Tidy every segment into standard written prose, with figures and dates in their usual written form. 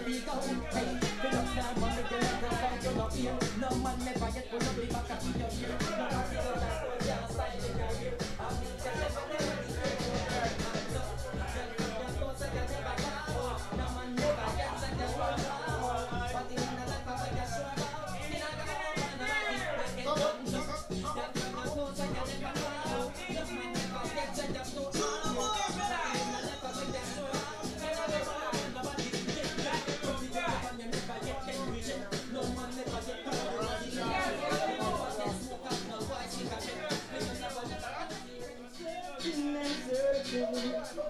we go. Hey, we don't stand on the girl, you're not here. No man never get pull up the back of your ear. No man see the last one, yeah, style in your ear. I'm just never never the ear. Hands up, just put your toes and you never go. No man never gets and you run out. But in the life of a girl, show about. In a girl, man, I get guns up. Just put your toes and you never go. No man never gets and you run out.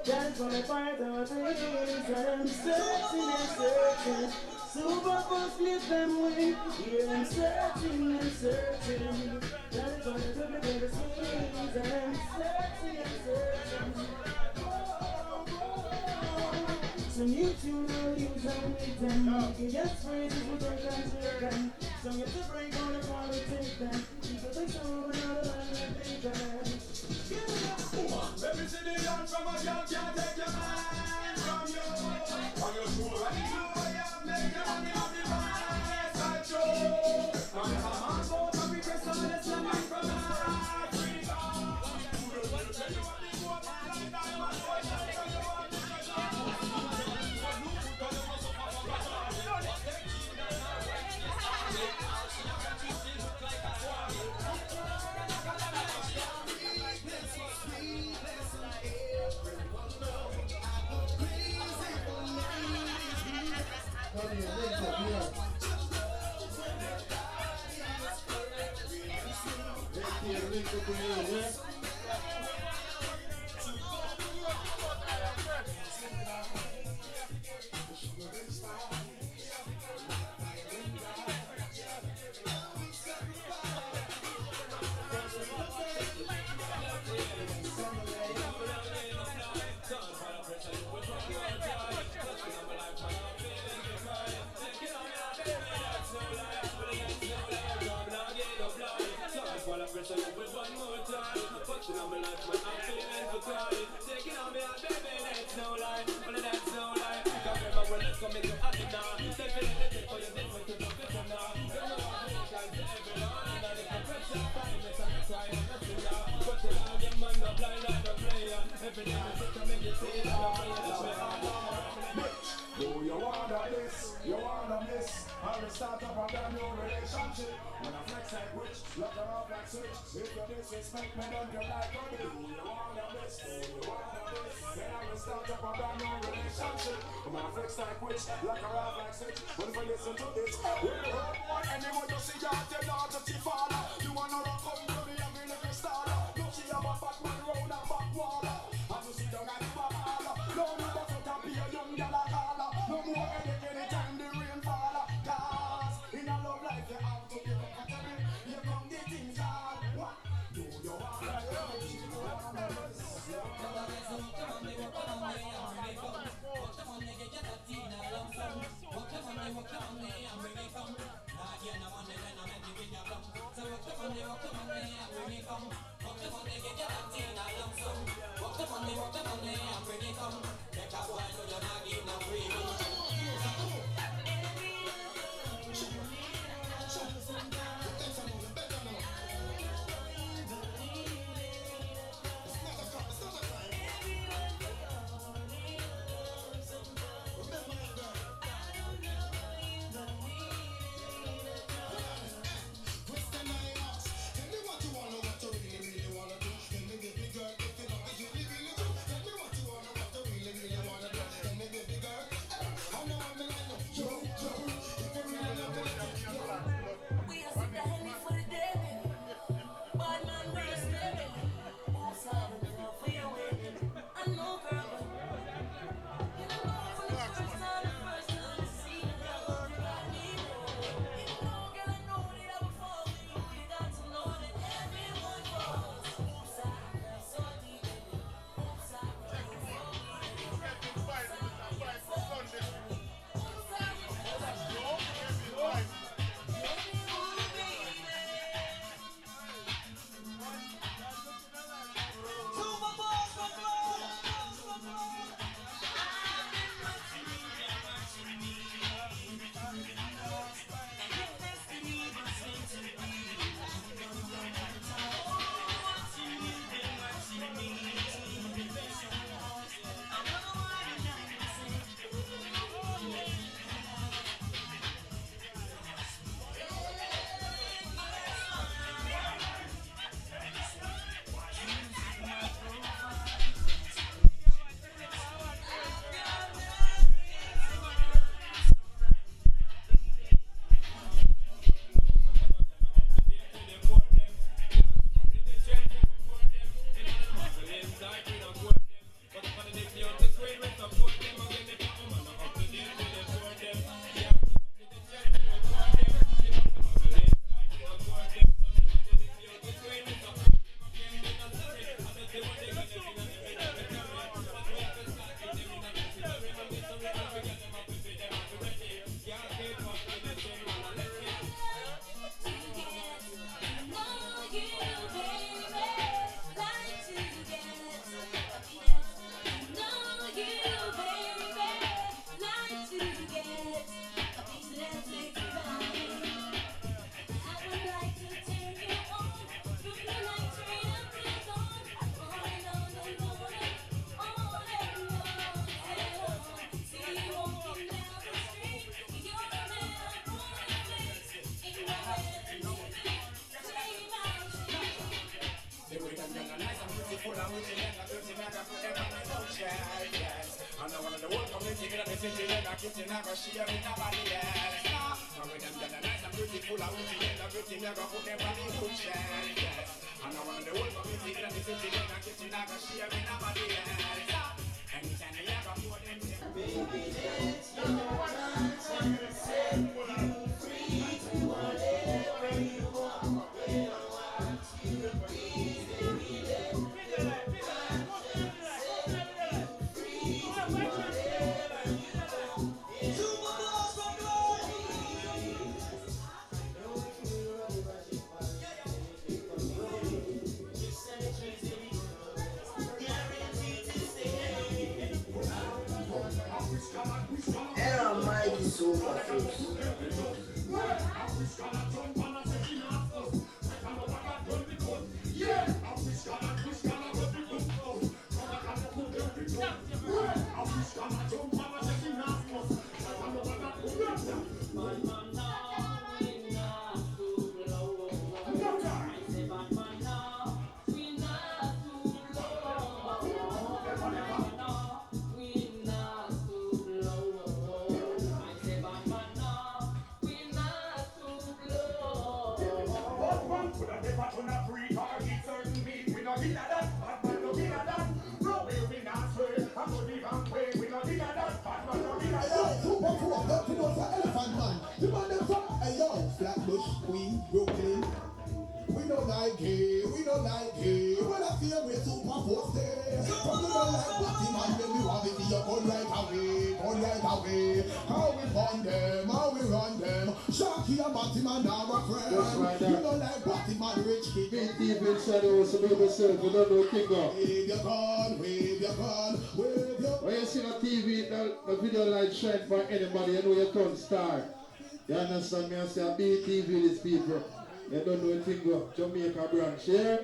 That's what I find out things I'm searching and searching. Super for flip them way. Yeah, I'm searching and searching. That's what I do to the things I'm searching and searching. Some YouTube I'll use and make them. You can just phrases with their consideration. Some you have to break on the quality them. People take some of another and they think that. Let me see the young from a young can't take your man from you. On your shoe, and you know I am make your money on the right side show. I'm a man, so I'm a request, so let's not back from Africa. Tell you what they want, like diamond, boy, tell you what they start up a brand new relationship. When I flex like witch, lock her off like switch. If you disrespect me, don't you like me? Do you wanna miss? Do you wanna miss? Then I will start up a brand new relationship. When I flex like witch, lock her off like switch. When you listen to this, we'll hurt one. Anyone you see out there, not to see father. You wanna rock up to me every little starter. Don't see a back man round and back waller. And you see down at the back holler. No more but to be a young gal a caller. No more headache anytime the rain faller. In a love life, you have to be comfortable. You come the things hard. What? Do you want to kitchen, I go share with nobody else. So with them girl nice and beautiful, I will be in everything, I go put them on the bookshelf. And I want the whole community in the city, in the kitchen, I go share with nobody else. Anytime I ever put them there. Baby, it's your dance and set you free to whatever you want. When I want you to breathe, baby, let me super fruits. We don't like it, we don't like it. When I feel we're super posted. From the don't like Batty man, then we want it to your gun right away, gun right away. How we burn them, how we run them. Sharky and Batty man are a friend. Right, you don't like Batty man, rich kid. BETV shadow, so be yourself, you don't know Kingo. Wave your gun, wave your gun, wave your gun. When you see the TV, the video light shine for anybody, you know you turn star. You understand me? I say BETV these people. You don't know anything about Jamaica branch, yeah?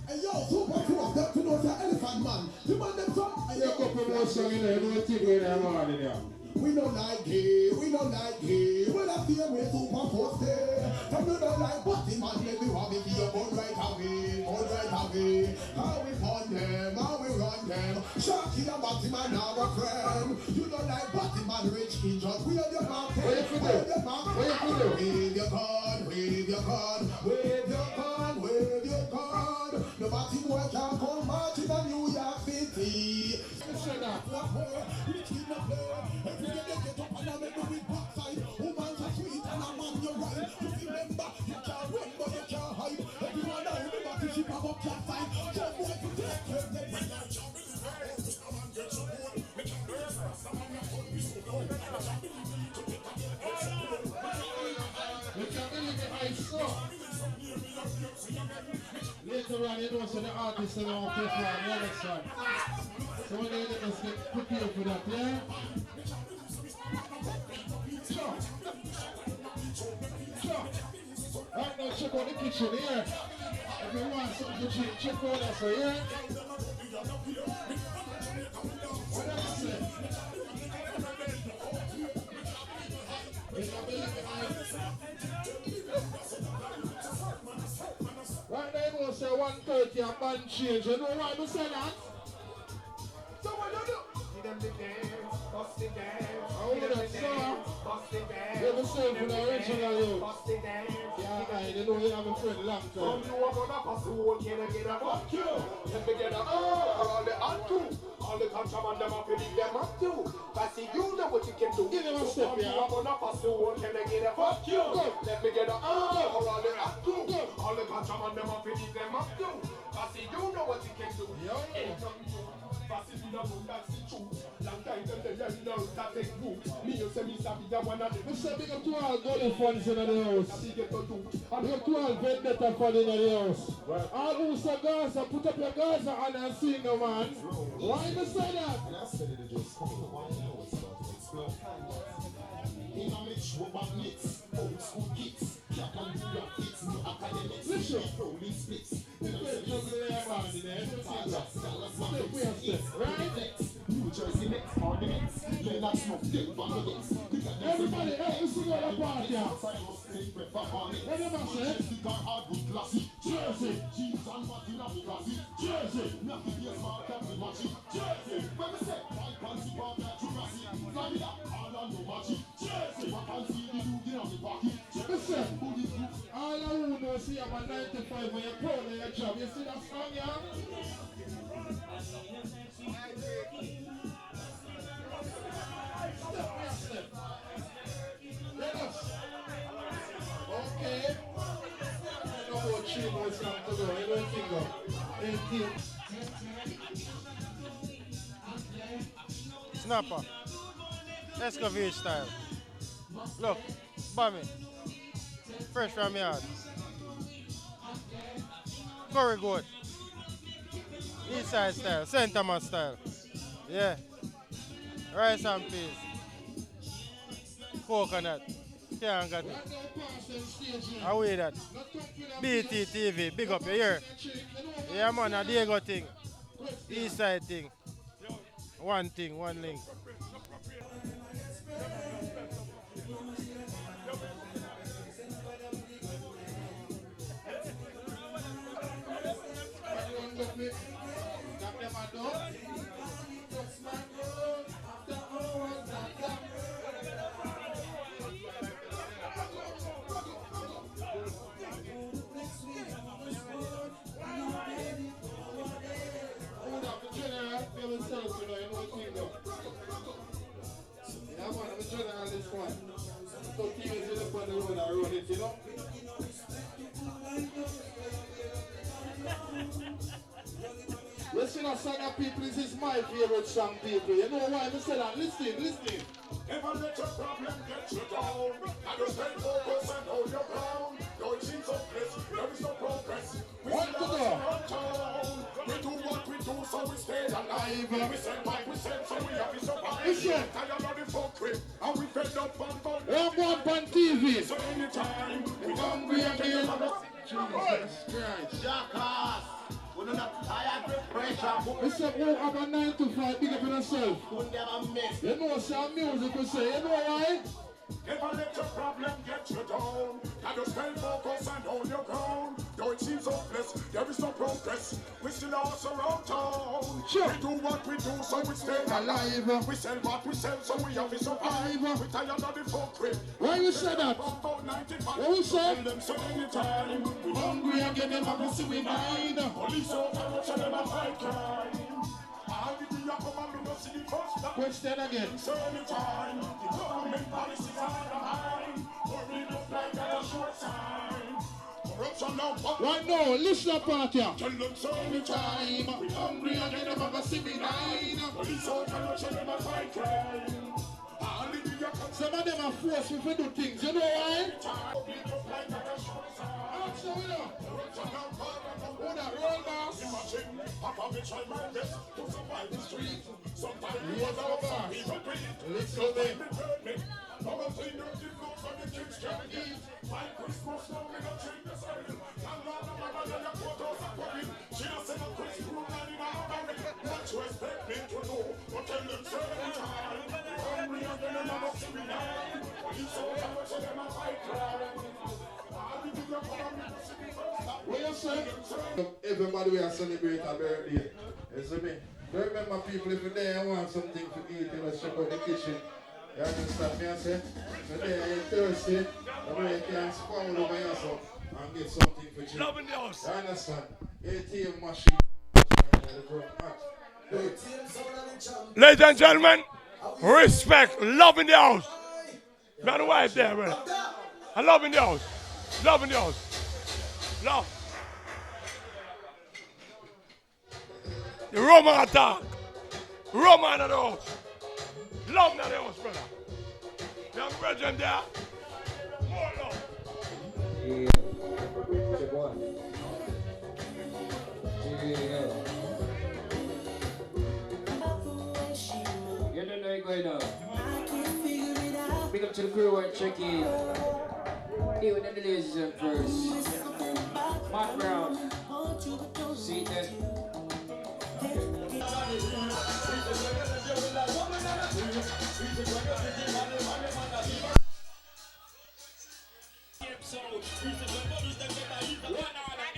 Hey yo, super cool, that to know the elephant man. You man them from? You couple more songs in there, you know anything going on morning, yeah? We don't like it, we don't like it. When I feel we're super posted. From you don't like Batty man, then we want it to your gun right away, gun right away. How we burn them, how we run them. Sharky and Batty man are a friend. You don't like Batty man, rich kid, just wave your mouth. What you do? What you do? Wave your gun, wave your gun, wave your gun, wave your gun. No Batty boy can come march in a New York City. Shut up. What more? Rich kid no play. Every day they get up and I make me with backside. Woman's a sweet and a man you're right. You remember, you can't run but you can't hide. Everyone now remember to keep up up your side. Some boy to take care of them. Later on, you know, so the artists are going to play for the next one. So we're going to get prepared for that, yeah? Right now, check out the kitchen here. If you want something to check out that, so yeah? What else is it? Right now, you know, say 1:30 and band change. You know why I say that? So what you do? See them the dance, bust the dance. I want that song. Bust the dance. You have a song for the original youth. Bust the dance. Yeah, you know you have a friend long time. From you are gonna pass the whole can I get a fuck you. Let me get a all the unto. All the contraband them up, leave them up too. But see, you know what you can do. Give them a step, yeah. You are gonna pass the whole can I get a fuck you. Let me get a all the unto. All the contraband them up, leave them up too. But see, you know what you can do. Anytime you pass it, you know that's the truth. Long time them they know that take root. Me you say me sabi that one of them. We say big up to all golden funds in the house. Big up to all vendetta fund in the house. All who say Gaza, put up your Gaza on and sing no man. Why you say that? And I said it just come to one know it's about to explode. In a mix, robot mix, old school kicks. Cap and do your fits, new academics. Listen. Rolling splits. New Jersey next, ornaments. Lennox smoke, dead bandits. Everybody, hey, this is not a party. What am I saying? Jersey. Jeans and Martina classy. Jersey. Nothing is smart and we watch it. Jersey. When we say, my fancy part that Jurassic. see I'm a 95 when you're proud of your job. You see that song, yeah? Step. Let us. Okay. I know what 3 more songs to go. I don't think so. 18. Snapper. Excavate style. Look, Bammy. Fresh from yard. Curry goat. East side style. St. Thomas style. Yeah. Rice and peas. Coconut. Can't get it. How we that? BETV. Big up your ear. Yeah man, a Diego thing. East side thing. One thing, one link. Listen to song of people, this is my favorite song, people. You know why I say that? Listen. Never let your problem get you down. And just stay focused and hold your ground. Though it seems hopeless, there is no progress. We What to do? We do what we do, so we stay alive. We send what we send, so we have to survive. Listen. Tired of the folk with, and we fed up and gone. on TV. So anytime we Hungry again. Jesus Christ. Jackass. We're not tired with pressure. Listen, who have a 9 to 5, big up in yourself. We'll never miss. You know some music we say, you know why? never let your problem get you down. And just stay focused and hold your ground. Though it seems hopeless, there is no progress. We still are around town. Sure. We do what we do, so we stay alive. We sell what we sell, so we have to survive. We tired of the folk with. Why you say that? What you say? Them so anytime. We Hungry again, them have to see we mind. police out and watch them and fight crime. All the day I come and we don't see the first time. Question again. So anytime, the government policies are behind. Worry look like that a short time. Corruption now, but Right now, listen up, party. tell them so anytime. We hungry and they never have a civil line. Police out and watch them and fight crime. All the day I come Some of them are forced to do things, you know why? look like that a short time. Answer we know. Corruption now, Who that roll boss? imagine, Papa will try my best to survive the street. Sometimes we Yes, was out, Papa. some people breathe. Little bit. Mama say no give no for the kids can eat. My Christmas now we don't change the style. And Lord, mama tell your photos are coming. She don't say no Christmas room and in our barrack. What you expect me to do? But tell them certain time. We hungry and then another civil line. Police out and watch them and fight crime. All the bigger government civil first. What you say? Everybody will celebrate a birthday. You see me? Remember people, if you're there and want something to eat, you must check out the kitchen. You understand me? I say, if you're there, you're thirsty, you know you can spawn over yourself and get something for you. Love in the house. You understand? ATM machine. Do it. Ladies and gentlemen, respect, love in the house. Got a wife there, man. I love in the house. Love in the house. Love. The Roman attack. Roman in the house. Love in the house, brother. Young brethren there. More love. Yeah. Good boy. Yeah. You don't know you're going on. Big up to the crew and check in. Even the ladies first. Mark Brown. See that.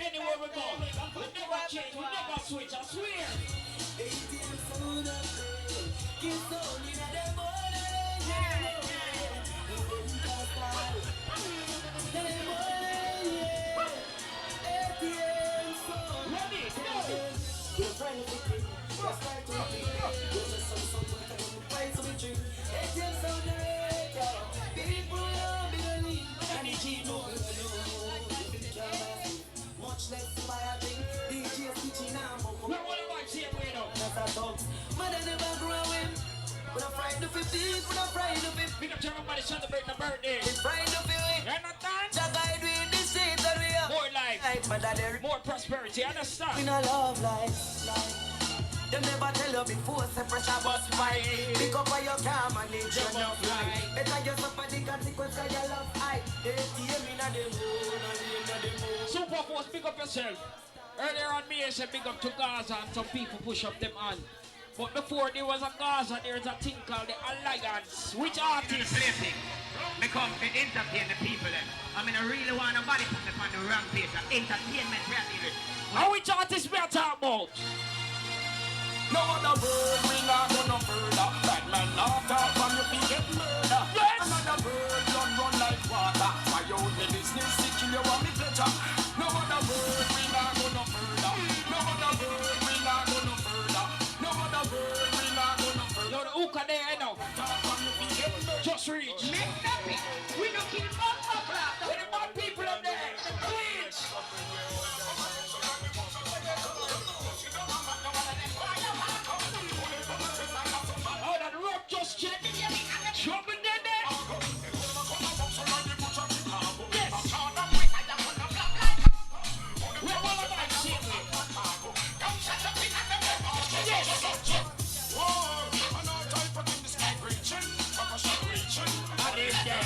Anywhere we go, we never change, we never switch, I swear. let's buy a thing. DJ stitching and book. We're all about same way now. That's a talk. Mother never grow him. When I'm fried to 15, when I'm fried to 15. Big up to everybody celebrating the birthday. It's fried to 15. You understand? The guide with the state that we are. More life, Like more prosperity, we understand? no love life. Them never tell you before, say pressure bust fight. Pick up where you can manage your enough life. Better you suffer the consequence of your love. ATM in the moon, in the moon. Super Force, pick up yourself. Earlier on me, I said pick up to Gaza and some people push up them on. But before there was a Gaza, there's a thing called the Alliance. Which artist? Me come to entertain the people then. I mean, I really want nobody put me on the wrong page. Entertainment reality. How which artist we are talking about? No other word, we not go no further. Bad man not talk from your feet get murder. Yes! Another bird, blood run like water. My own business, sick kill you want me pleasure. No other word, we not go no further. No other word, we not go no further. No other word, we not go no further. Yo, the hookah there, you know. Talk from your feet get murder. Just reach. Make nothing. We don't kill more Where the bad people up there? Please. Oh, that rope just check. Trouble there, there. Yes. We're all about shit. Yes. I is dead.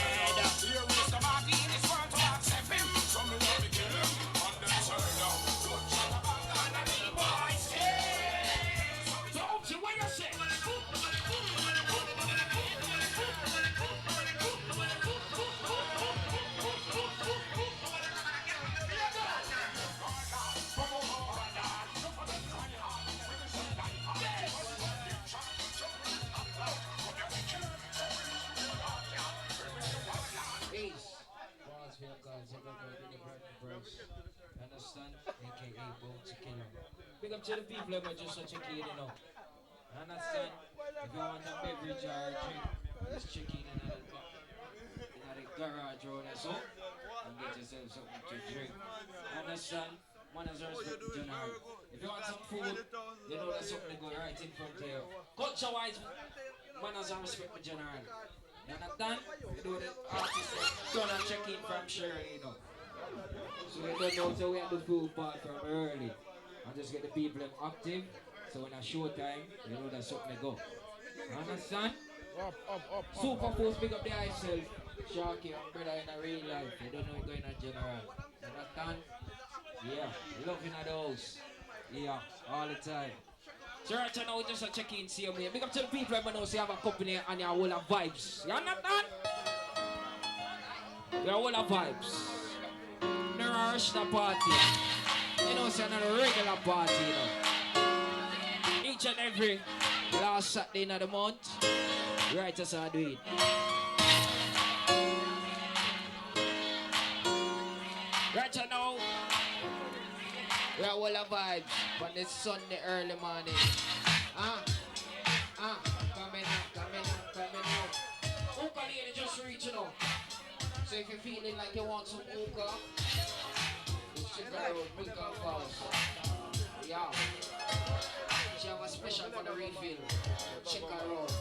Don't you what you say? Understand? AKA Bones Killer. Big up to the people who are just such a kid, you know. Understand? If you want a beverage or a drink, just check in the garage or so and get yourself something to drink. Understand? Man has respect to general. If you want some food, you know there's something to go right in front of you. Culture wise, man has respect to general. You understand? You know the artists gonna check in from Shirley, you know. So we don't know, so we have the food part from early. And just get the people active. So when a show time, you know there's something to go. Understand? Up. Super Force, big up the self. Sharky and brother in a real life. You don't know it going on general. Understand? Yeah, love in the house. Yeah, all the time. So right now we just check in, see you here. Big up to the people who know you have a company and you have all the vibes. You understand? We have all the vibes. No rush the party. You know, it's not a regular party, you know. Each and every last Saturday of the month, right as I do it. Right now, we have all the vibes, but it's Sunday early morning. Coming up. Hookah lady just reaching out. So if you're feeling like you want some hookah, just check her out, pick up house. Yeah. She have a special for the refill. Check her out.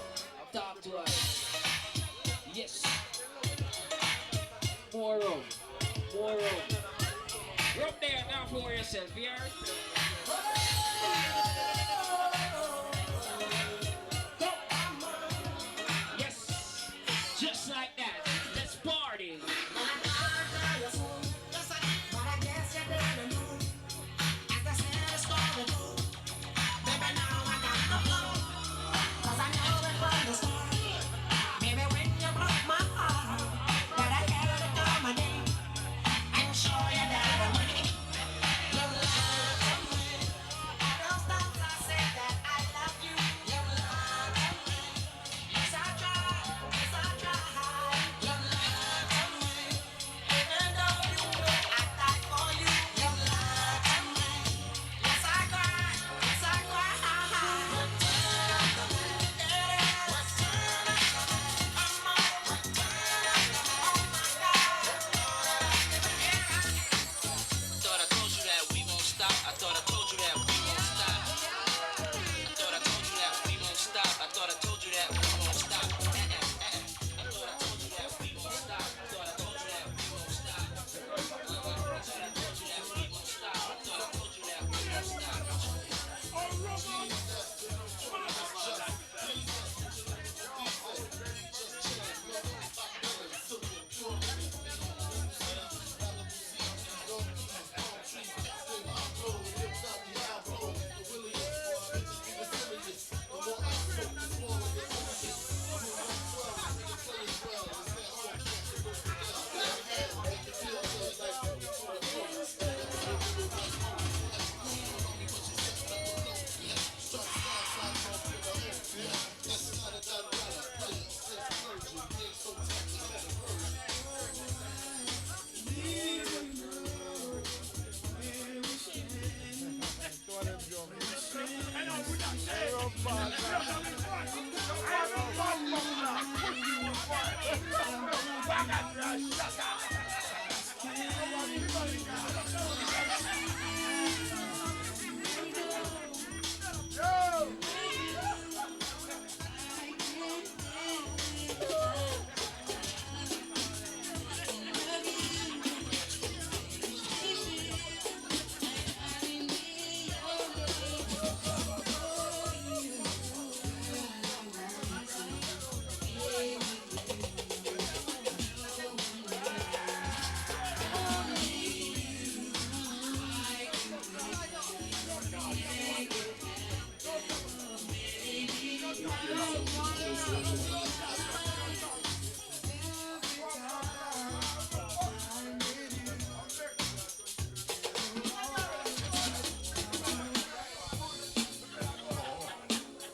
Talk to her. Yes. More room. You're up there now for yourself, you heard? Yes. Just like that. Let's party.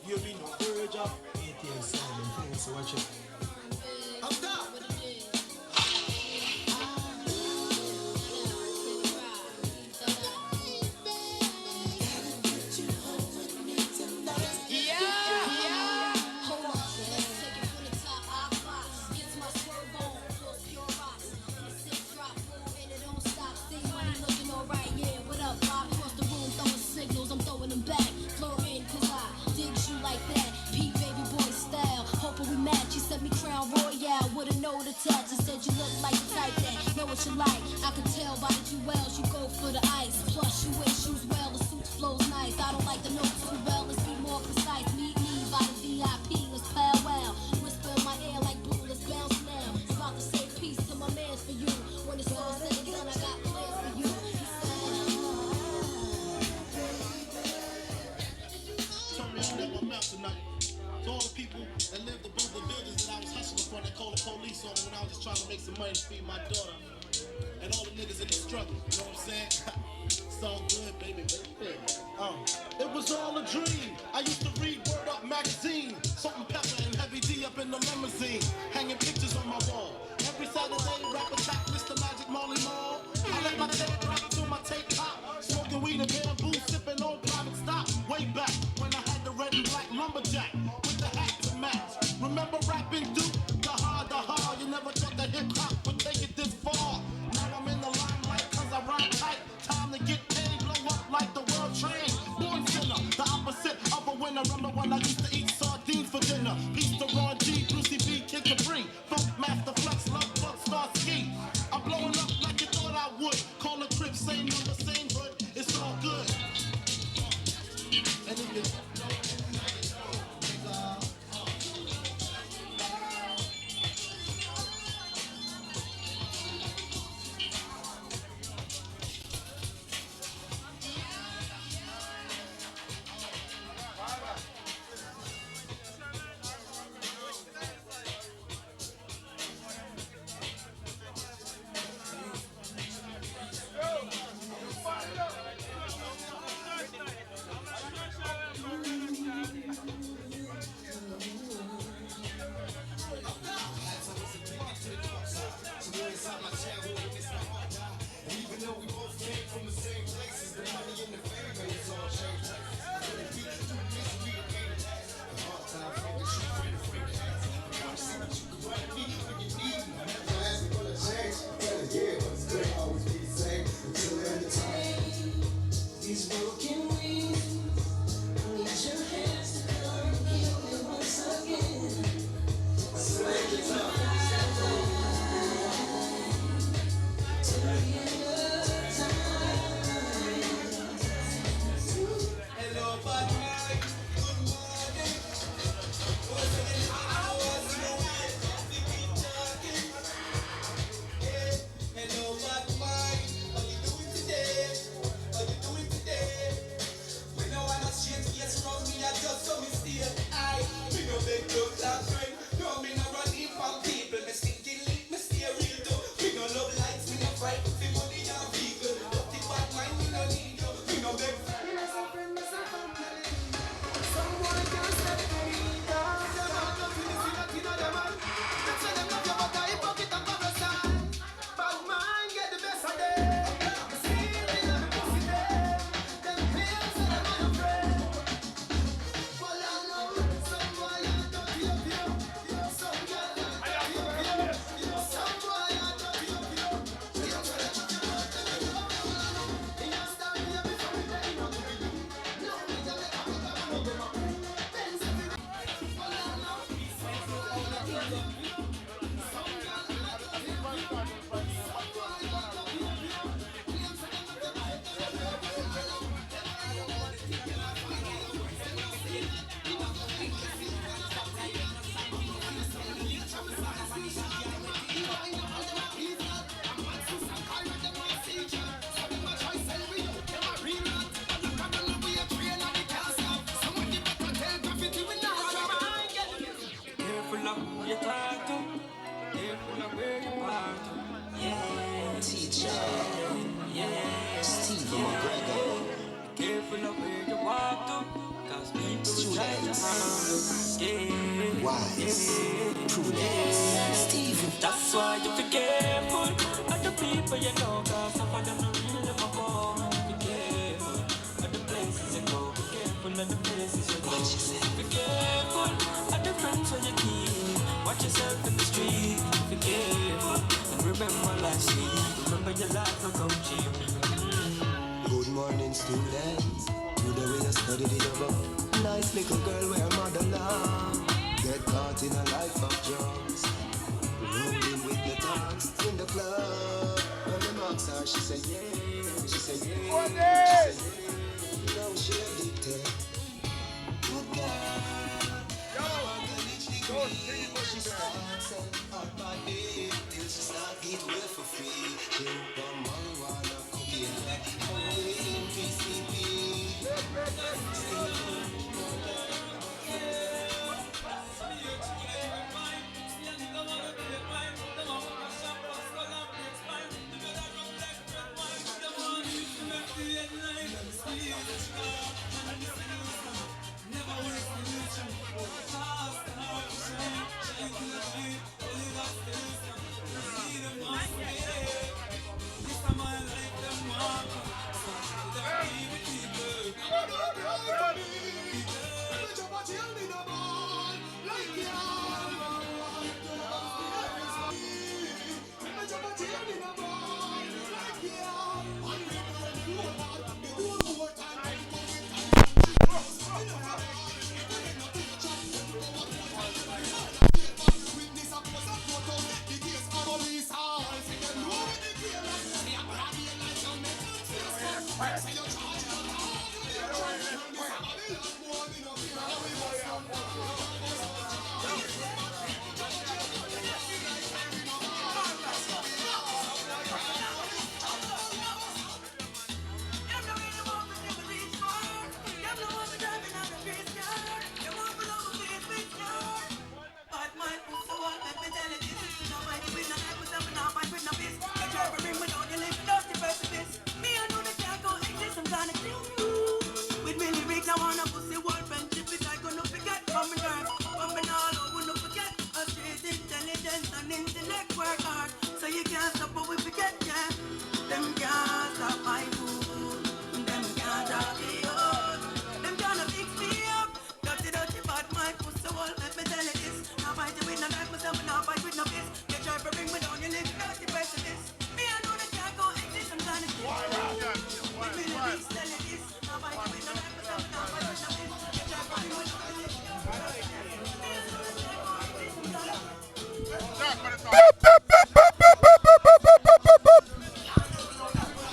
You'll be no verge of ATL sound influence, so watch it. I'm down. Attached and said you look like the type that know what you like. I can tell by the jewels you go for the ice. Plus you wear shoes well, the suit flows nice. I don't like the notes too well, let's be more precise. Meet me by the VIP, let's powwow. Whisper in my ear like blue, let's bounce now. About to say peace to my mans for you. When it's all said and done, I got plans for you. Tell me I'm never mouth tonight. To all the people that lived above the buildings that I was hustling for, they called the police on me when I was just trying to make some money to feed my daughter. And all the niggas in the struggle, you know what I'm saying? It's all good, baby. It was all a dream. I used to read Word Up magazine. Salt and pepper and heavy D up in the limousine. Hanging pictures on my wall. Every Saturday, rap attack, Mr. Magic Molly Mall. I let my tape drop through my tape pop. Smoking weed and bamboo, sipping on private stock. Way back when I had the red and black lumberjack with the hat to match. Remember rapping Duke? The hard. You never thought that hip hop would take it this far. Now I'm in the limelight cause I rhyme tight. Time to get paid, blow up like the world trade. Born sinner, the opposite of a winner. Remember when I used to eat sardines for dinner? Peace to Ron G, Brucey B, Kid Capri, Funk Master Flex, Love Bug, Star Ski. I'm blowing up like you thought I would. Call the crib, same number, same hood. It's all good. And if it's That's why you be careful of the people you know, cause some of them don't really never go. Be careful of the places you go. Be careful of the places you go. Be careful of the friends where you keep. Watch yourself in the street. Be careful and remember life's sweet. Remember your life will come cheap. Good morning, students. Today we just studied it above. Nice little girl where mother love. Get caught in a life of drugs. Rolling with the dogs in the club. When the marks her, she said yeah. She said yeah. She said yeah. Now she addicted. Good girl. She starts on my day till she start get away for free. She open marijuana, cocaine, heroin, PCP.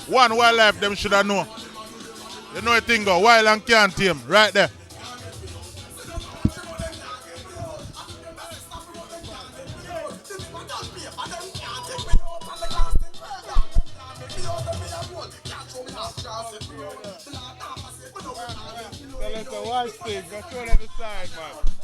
One wildlife them should have know. You know a thing go, wild and can't tame, right there. Watch this, go throw them aside, man.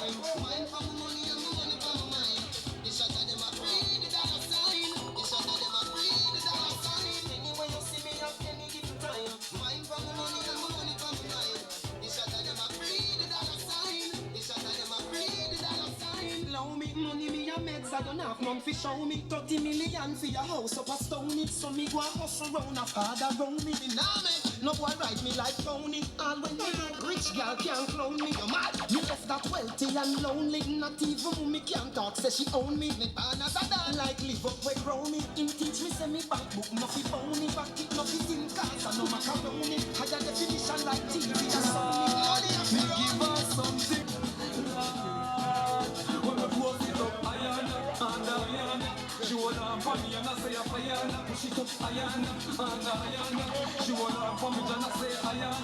time. Mind for my money and my money for my mind. The shot of them a free the dollar sign. The shot of them a free the dollar sign. Anyway you see me up any given time. Mind for my money and my money for my mind. The shot of them a free the dollar sign. The shot of them a free the dollar sign. Blow me money me a meds I don't have none fi show me. 30 million for your house up a stone it. So me go a hustle round a father round me. Nah man, no boy ride me like phony. All when me rich girl can't clone me. You mad? Me left that wealthy and lonely. Not even mommy can't talk, say she own me. Me born as a dog like live up where grow me. Him teach me say me back book no fi phony. Back it no fi thin cars and no macaroni. Higher definition like TV and Sony. Money a fi give us something. When I close it up, iron, and iron. She hold on for me and I say a fire. Push it up, iron, and iron. She hold on for me and I say iron.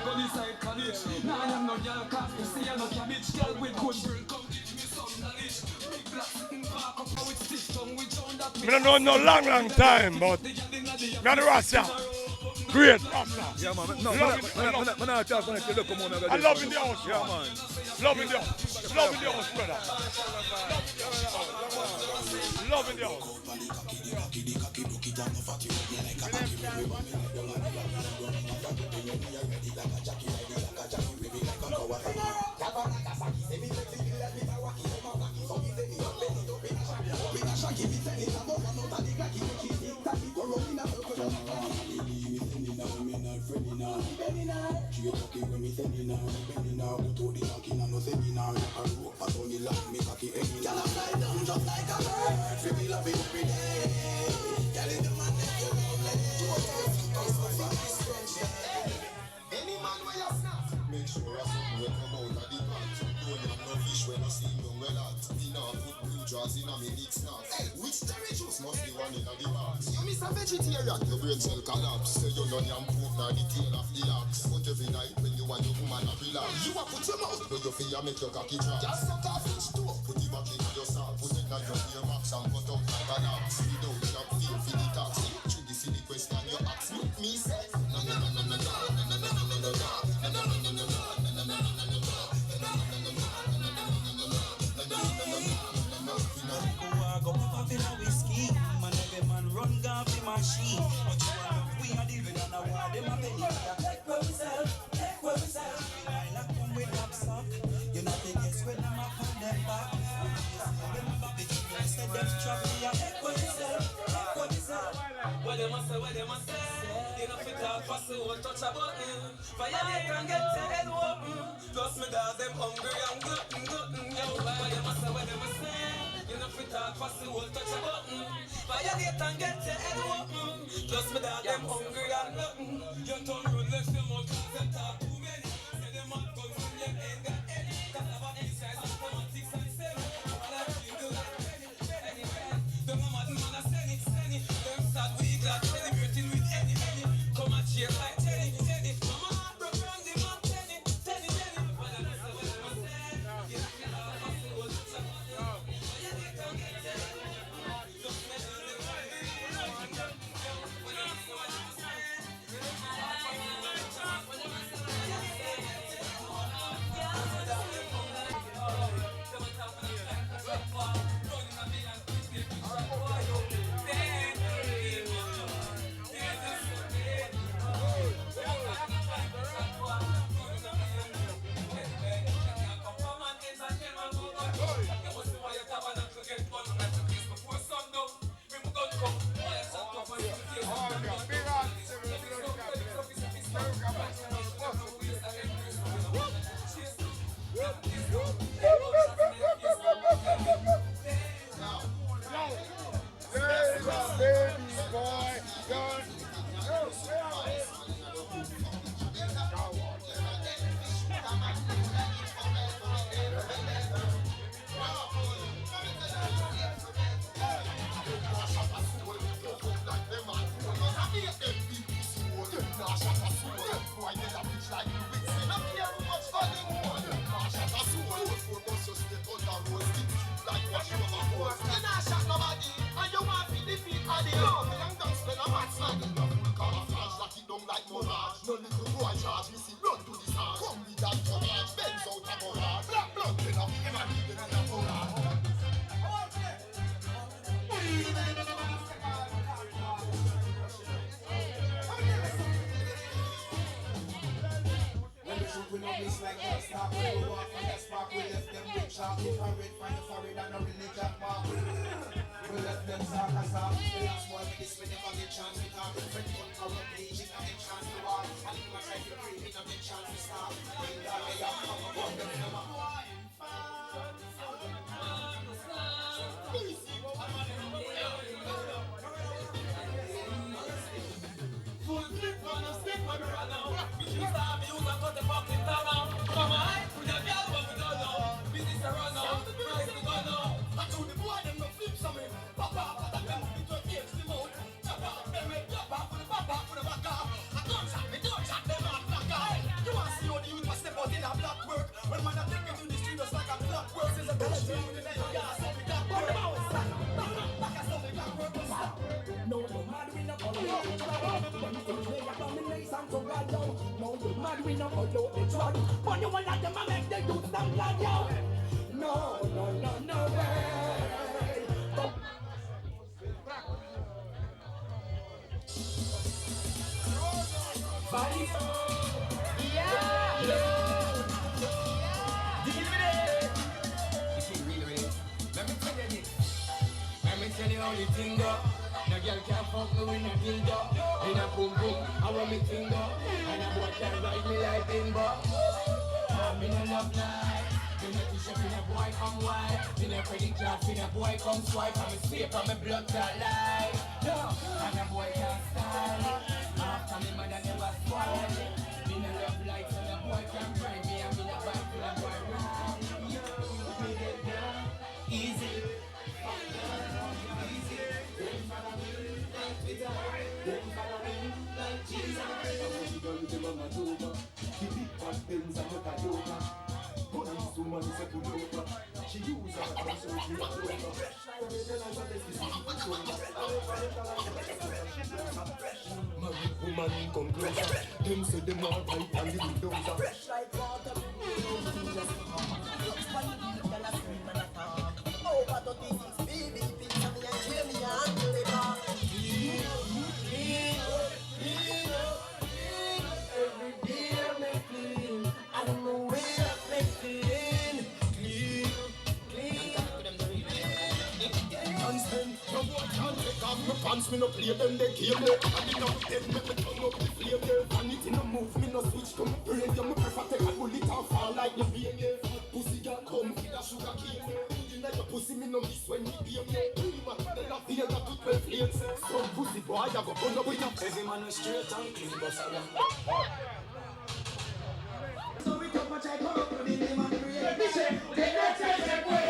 Go inside college. Nah, I'm no girl, cause you see I'm no cabbage. Girl with good brain, come give me some knowledge. Big black sitting back up, how it's stiff tongue. We found that I don't know no long time, but me the Rasta. Great Rasta. Yeah, man. No, man, I talk when I look come on. I love in the house, yeah, man. Love in the house. Love in the house, brother. Love in the house. Make sure you're something will come out of the pants. Don't have no fish when you see them well at. Dinner, put blue jaws in a minute snacks. Hey, which cherry juice must be one in the box? You miss a vegetarian, your brain cell collapse. Say you know you're proof now the tail of the axe. But every night when you want your woman to relax, you a put your mouth where you feel make your cocky drop. Just suck off each toe, put it back into your sock. Put it in your ear max and put up like a lax. You don't have feel for the tax. Through the silly question you ask me say. No, no, no, no, no, no, no, no, no, no, no, no, no. Machine, but you are we are living on a war. Them a penny, take where we sell, take where we sell. I like them with knapsack. You know they guess when I'm up on them back. Remember the people said them struggle. Take where we sell, take where we sell. What them a say, what them a say. You know fit talk fast, so we'll touch a button. Violate and get your head open. Plus me dog them hungry and glutton, glutton. Yo, what them a say, what them a say. You know fit talk fast, so we'll touch a button. Violate and get your head open. Plus me dog them hungry and nothing. You turn run left them out cause them talk too many. Say them hot guns when them ain't got any. Cause I've got these guys with politics and seven. All I feel do like penny. Them a mad man a send it. Them sad we glad celebrating with any. Come and cheer like Tenny. Mama heart broke round the man Tenny. What them a say, what them a say. You know feel all of us who will touch a button. Violate and get your head open. Just me do the right thing. No little boy charge me, see run to the start. Come with that courage, bends out a garage. no miss like that stop. We walk on the spot, we left them with sharp. If I read find the forehead and a religion mark. We left them sock as up. The last one with this we never get chance to talk. Friend one corrupt league, it not get chance to walk. And if I try to breathe, it not get chance to stop. When that way up, come up them never. Full flip on a stick when we run out. You start me use and cut the fucking tongue out. Come on, put your girl when we done now. Business a run out, price we gone now. I told the boy them no flip some way. Pop off, but I them it will take the mouth. Chop off them head, chop off for the pop off for the back off. I don't chat them off black eye. You want to see how the youth must step out in a black work. When man I take it to the street just like a black work. Since a college you in the night, you gotta stop me that work. Back and stop me that work. No, no, mad we not follow the trot. When things lay up on the nice and so glad yo. No, you mad we not follow the trot. But you want them to make the youth stand glad yo. No, no, no, no way. Body. Yeah. If you really ready, let me tell you this. Let me tell you how the thing go. No girl can't fuck me with no dildo. In a boom boom, I want me thing go. And a boy can't ride me like bimbo. I'm in a love night. In a t-shirt, in a boy come white. In a credit card, in a boy come swipe. I'm a scrape, I'm a blood clot light. And a boy can't style. After me mother never spoil. In a love light, and a boy can't drive me. I'm in a bike with a boy ride. Yo, we get down easy. Woman come closer. Them say them all right and the windows are fresh like water. Oh, but the thing is, baby, pizza me and hear me and do it all. Every day I make clean. I don't know where I make clean. Clean. Constant. No boy can't take off my pants. Me no play them, they kill me. And me no dead, me turn up the flame. And it in a move, me no switch to my brain. You me prefer take a bullet and fall like the vein. Pussy girl come with a sugar cane. Like your pussy, me no miss when me game. Then I feel that to 12 lanes. Some pussy boy, I go burn up with your every man is straight and clean, but so we come and check out for the name and create. We say, they don't take the way.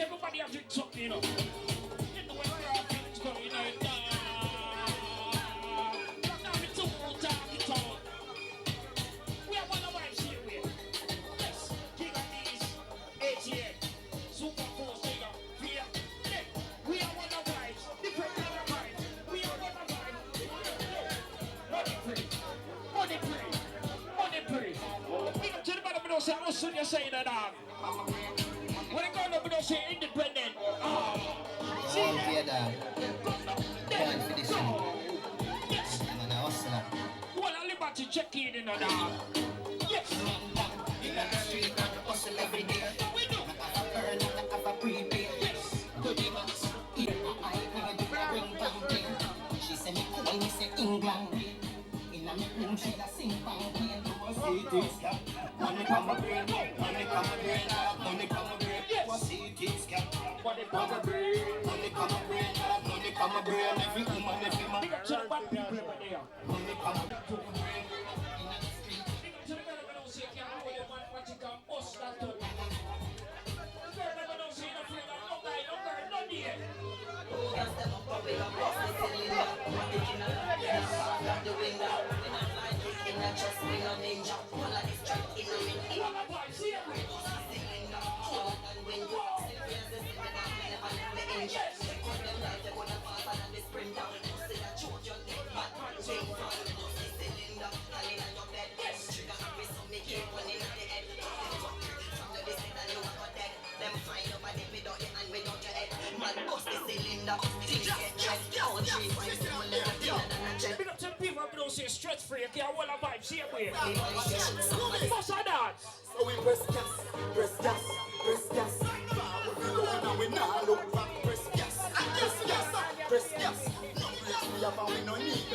Everybody have to talk, you know. We are one of our here. Yes, King of these 88 Super Cool Singer. We are one of vibes. Different kind of vibes. We are one of vibes. Money free. Money free. Money free. Big up to the bottom of those say, how soon you saying that dog? When it goes up with us independent. All clear dog. Can't finish him. Yes. I'm an hustler. Well, I'm about to check in a dog. Yes. In the street, I hustle every day. We do. I have a burn, I have a prepaid. Yes. Good events. I bring pumpkin. She said me could me say England. In a room, she da sing pumpkin. Money come a brain, money come a brain, money come a brain. What's it? Money come a brain, money come a brain, money come a brain. Every woman, every man. Big up to the bad people over there. Money come a brain. Big up to the girl who don't say can't hold your man, what you can bust that up. The girl who don't say nothing. Big up to the people who don't say stretch free, okay, I want a vibe, see a way. What's that dance? So we press gas, press gas, press gas. We go and we now look back, press gas, press gas, press gas. No less we have and we no need.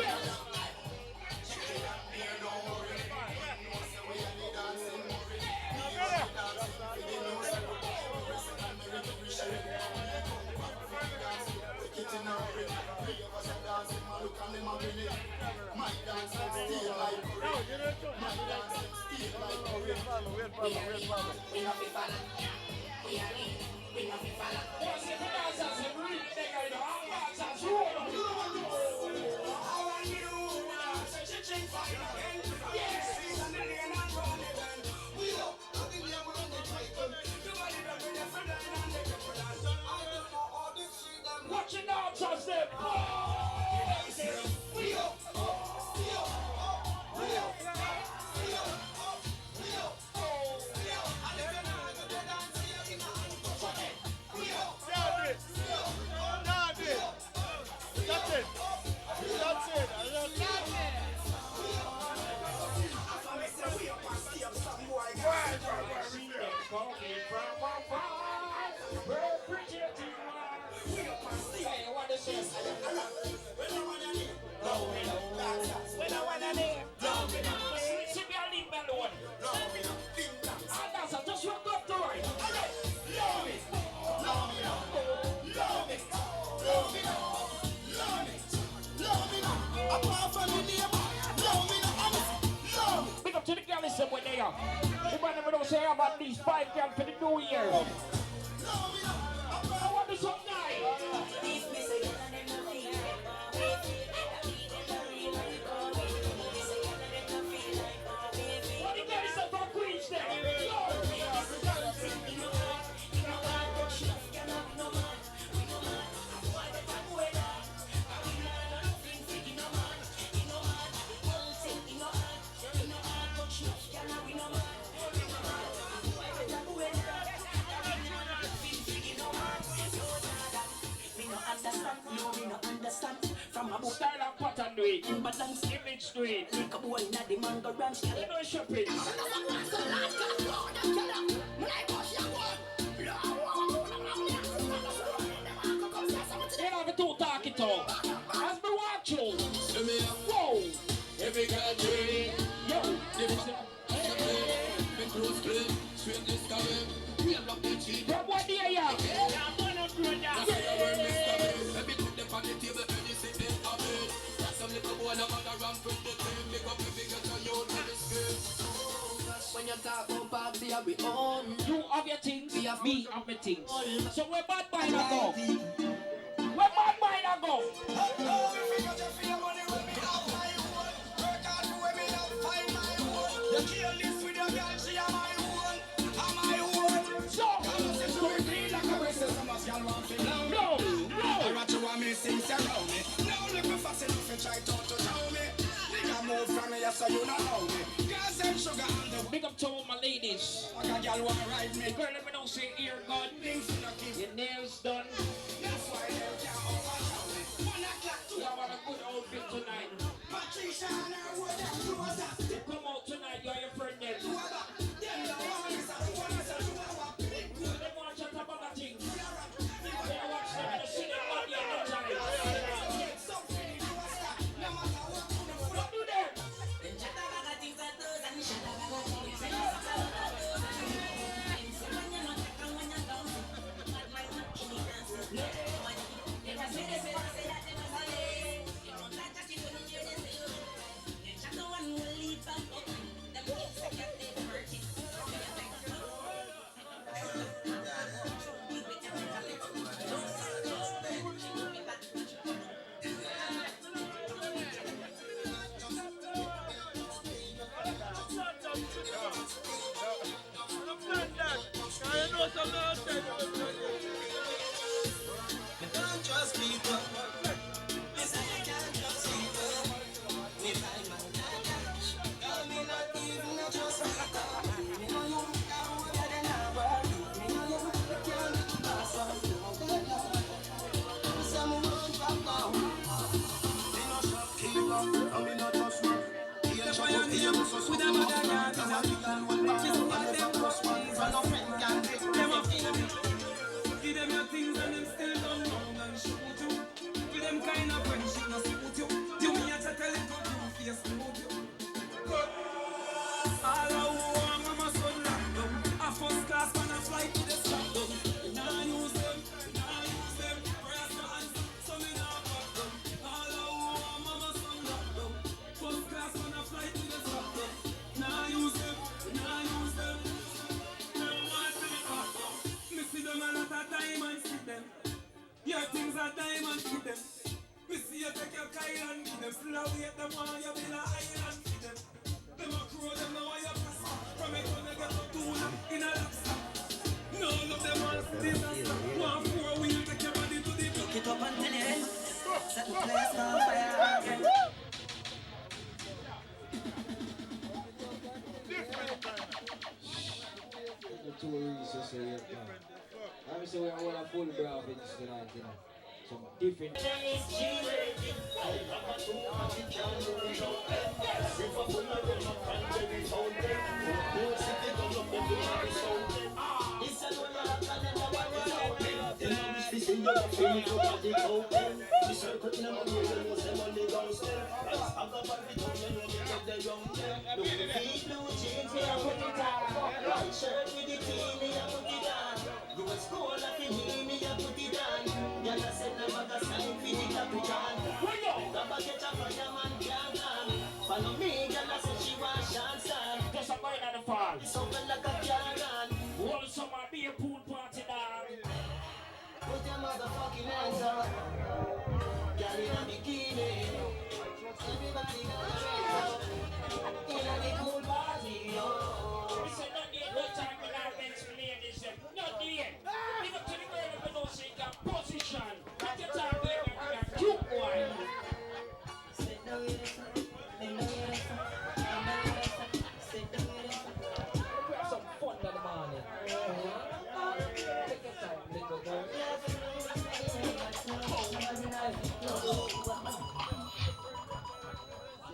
Watching out, touch them. Big up to the girls somewhere there. The man never don't say I have at least 5 girls for the new year. I want this up night. What the girls are for Queens there? From a style and pattern do it. Imbalance image do it. Make a boy na the mango ranch. You know shopping. You know the two talking talk. As me watch you. Whoa. Every girl dream. Yo. From what day ya? When you talk about party, we own. You have your things, me have my things. So where bad mind I go? Where bad mind I go? Big up to all my ladies. Girl, let me know say ear gun. Your nails done. You have a good outfit tonight. Come out tonight, you are your friend then. They want to chat about that thing. They watch them in the city all the other time. What do them? diamonds with them. Your things are diamonds with them. We see you take your Kyle and give them. Still away them while you build a island with them. Them a crow, them know why you pass. From it when they get a tuna in a lobster. No love them all for disaster. 1-4 wheel take your body to the Look it up until the end. Set the place on fire again. Two reasons so yeah. I'm saying we want a full graphics tonight, you know. Some different. Follow me, girl, I said she want chance. Just a boy at the fall. So well like a piano. All summer be a pool party down. Put your motherfucking hands up. Girl in a bikini. Everybody gonna in a big pool party, yo. We said not need no time for our bench for ladies. Not need. Big up to the girl if you don't see that position. Not your time there, that cute boy. Sit down with us. Some fun in the morning. Take your time, little girl. See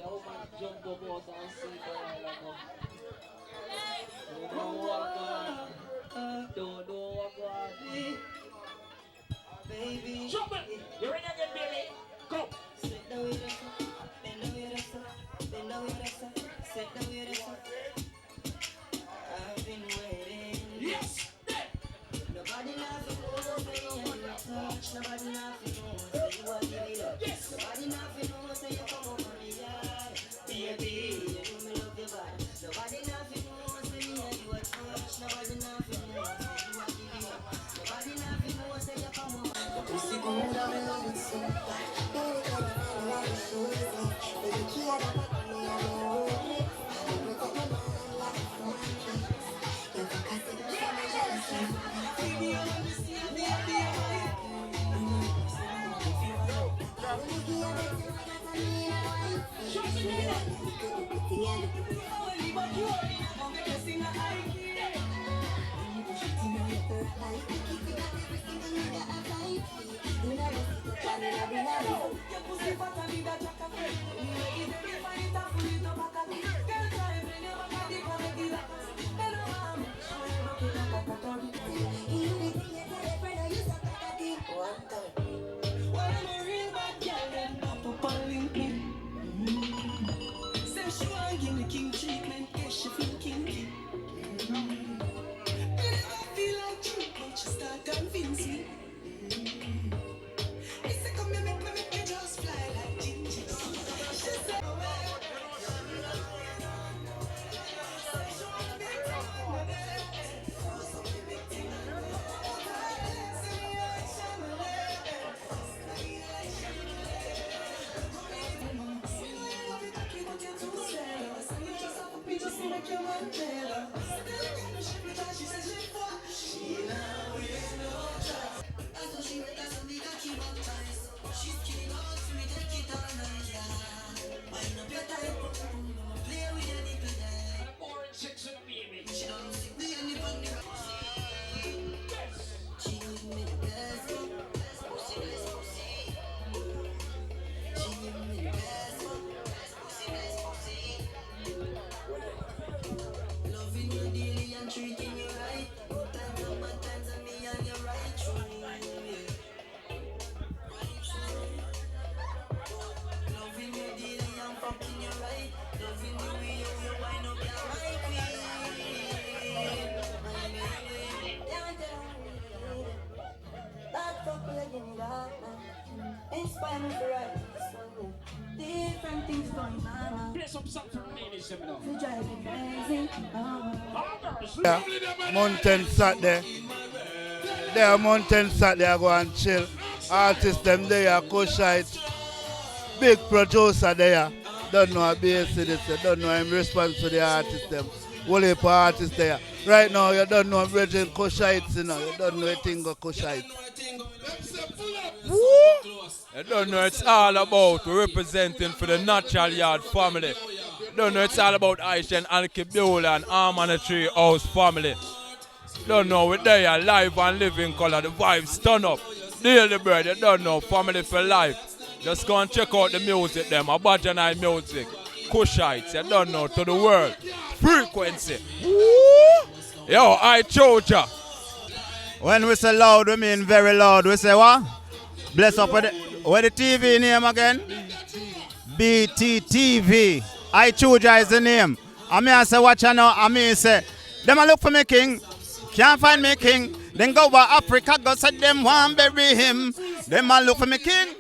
how man jump up out and see the island. Don't walk on. Don't walk on. Baby. Jump it. You ready again, baby? Go. Sit down with us. I've been waiting. Yes. Nobody nothing knows when you touch. Nobody nothing knows when you want it up. Yes. Nobody nothing knows when you come over me yard. Baby, you do me love your body. Nobody nothing knows when you touch. Nobody nothing knows when you want it up. Nobody nothing knows when you come over. The pussy good, I'm in love with so bad. Inspire me to write different things going on. Play some song for ladies, you know. To drive me crazy. Yeah, Mountain Saturday. They are mountain sat there go and chill. Artists them there, Kushite. Big producer there. Don't know a bass in this. Don't know him response to the artist them. Whole heap of artists there. Right now you don't know Bridget Kushites, you know. You don't know a thing of Kushite. You don't know it's all about representing for the Natural Yard family. You don't know it's all about Aisha and Alki Beulah and Arm Tree House family. You don't know we're there live and living color. The vibes turn up. Daily bread, you don't know family for life. Just go and check out the music them. Abajan Eye music. Kushites, you don't know to the world. Frequency. Yo, I told ya. When we say loud, we mean very loud. We say what? Bless up with the TV name again? BETV. I choose is the name. I mean, I say, watch you know. I mean, say, them a look for me king. Can't find me king. Then go over Africa, go say them want bury him. Them a look for me king.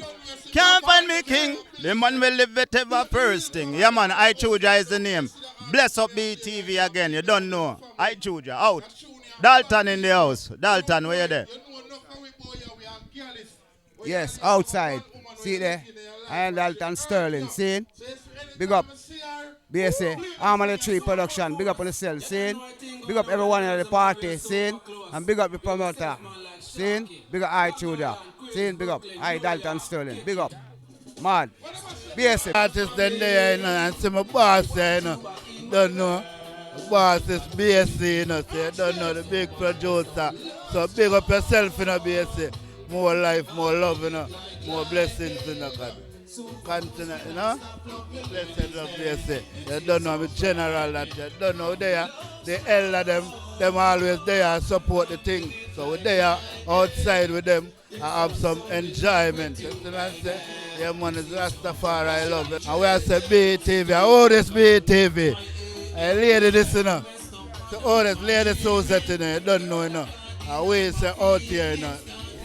Can't find me king. The man will live it ever first thing. Yeah man, I choose is the name. Bless up BETV again. You don't know. I choose out. Dalton in the house. Dalton, where you there? Yes, outside. See there? I am Dalton Sterling. See? Big up. BSA. Arm Tree Production. Big up on the cell. See? Big up everyone at the party. See? And big up the promoter. See? Big up I Chuda. See? Big up. I Dalton Sterling. Big up. Mad. BSA. Artists then there, you know, and see my boss there, you know. Don't know. The boss is BSA, you know, so you don't know the big producer. So big up yourself, you know, BSA. More life, more love, you know. More blessings, you know, God. Continue, you know. Blessed love, BSA. You don't know, I'm a general that you don't know there. The elder them always there support the thing. So we're there outside with them. I have some enjoyment. You know what I'm saying? Yeah, man, it's Rastafari, I love it. And we are say BETV. Oh, this BETV. I lady this, you know. So, oh, this lady so set, you know. You don't know, you know. And we say out here, you know.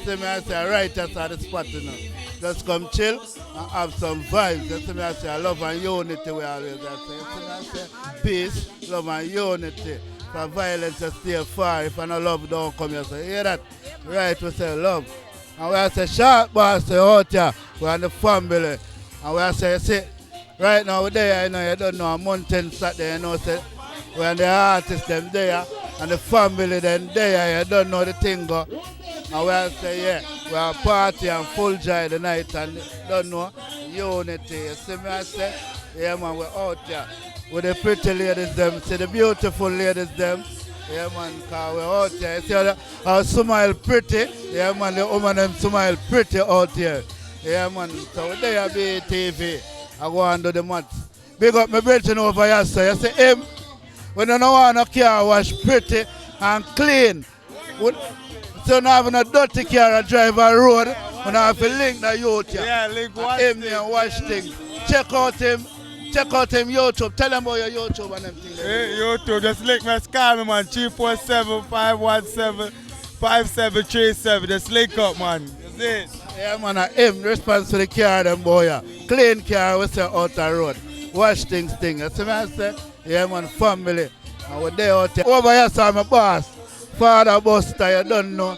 See me, I say right at the spot, you know. Just come chill and have some vibes. You see me, I say love and unity, we always say. You see me, I say peace, love and unity. For violence, just stay far. If I no love, don't come here. So, hear that? Right, we say love. And we say sharp boss, say out here, we're in the family. And we say, you see, right now we're there, you know, you don't know, a mountain sat there, you know, say, we're the artists, them there, and the family, them there, you don't know the thing go. And we say, yeah, we're party and full joy the night, and don't know, unity. You see me, I say, yeah, man, we're out here with the pretty ladies, them, see the beautiful ladies, them. Yeah, man, because we're out here. You see how smile pretty? Yeah, man, the woman them smile pretty out here. Yeah, man, so we're there at BETV. I go and do the maths. Big up my brethren over here, sir. You see him? We don't want no car wash pretty and clean. So you don't have no dirty car and drive a road. We don't have to link the youth here. Yeah, link wash him and wash things. Check out him. Check out him YouTube. Tell them about your YouTube and them things. Hey, YouTube, just link my scar, man. 347-517-5737. Just link up, man. That's it. Yeah, man, him response to the car, them boy. Yeah. Clean car, we say out the road. Wash things. You see me, I say? Yeah, man, family. And we're there out there. Over here, so my boss. Father Buster, you don't know.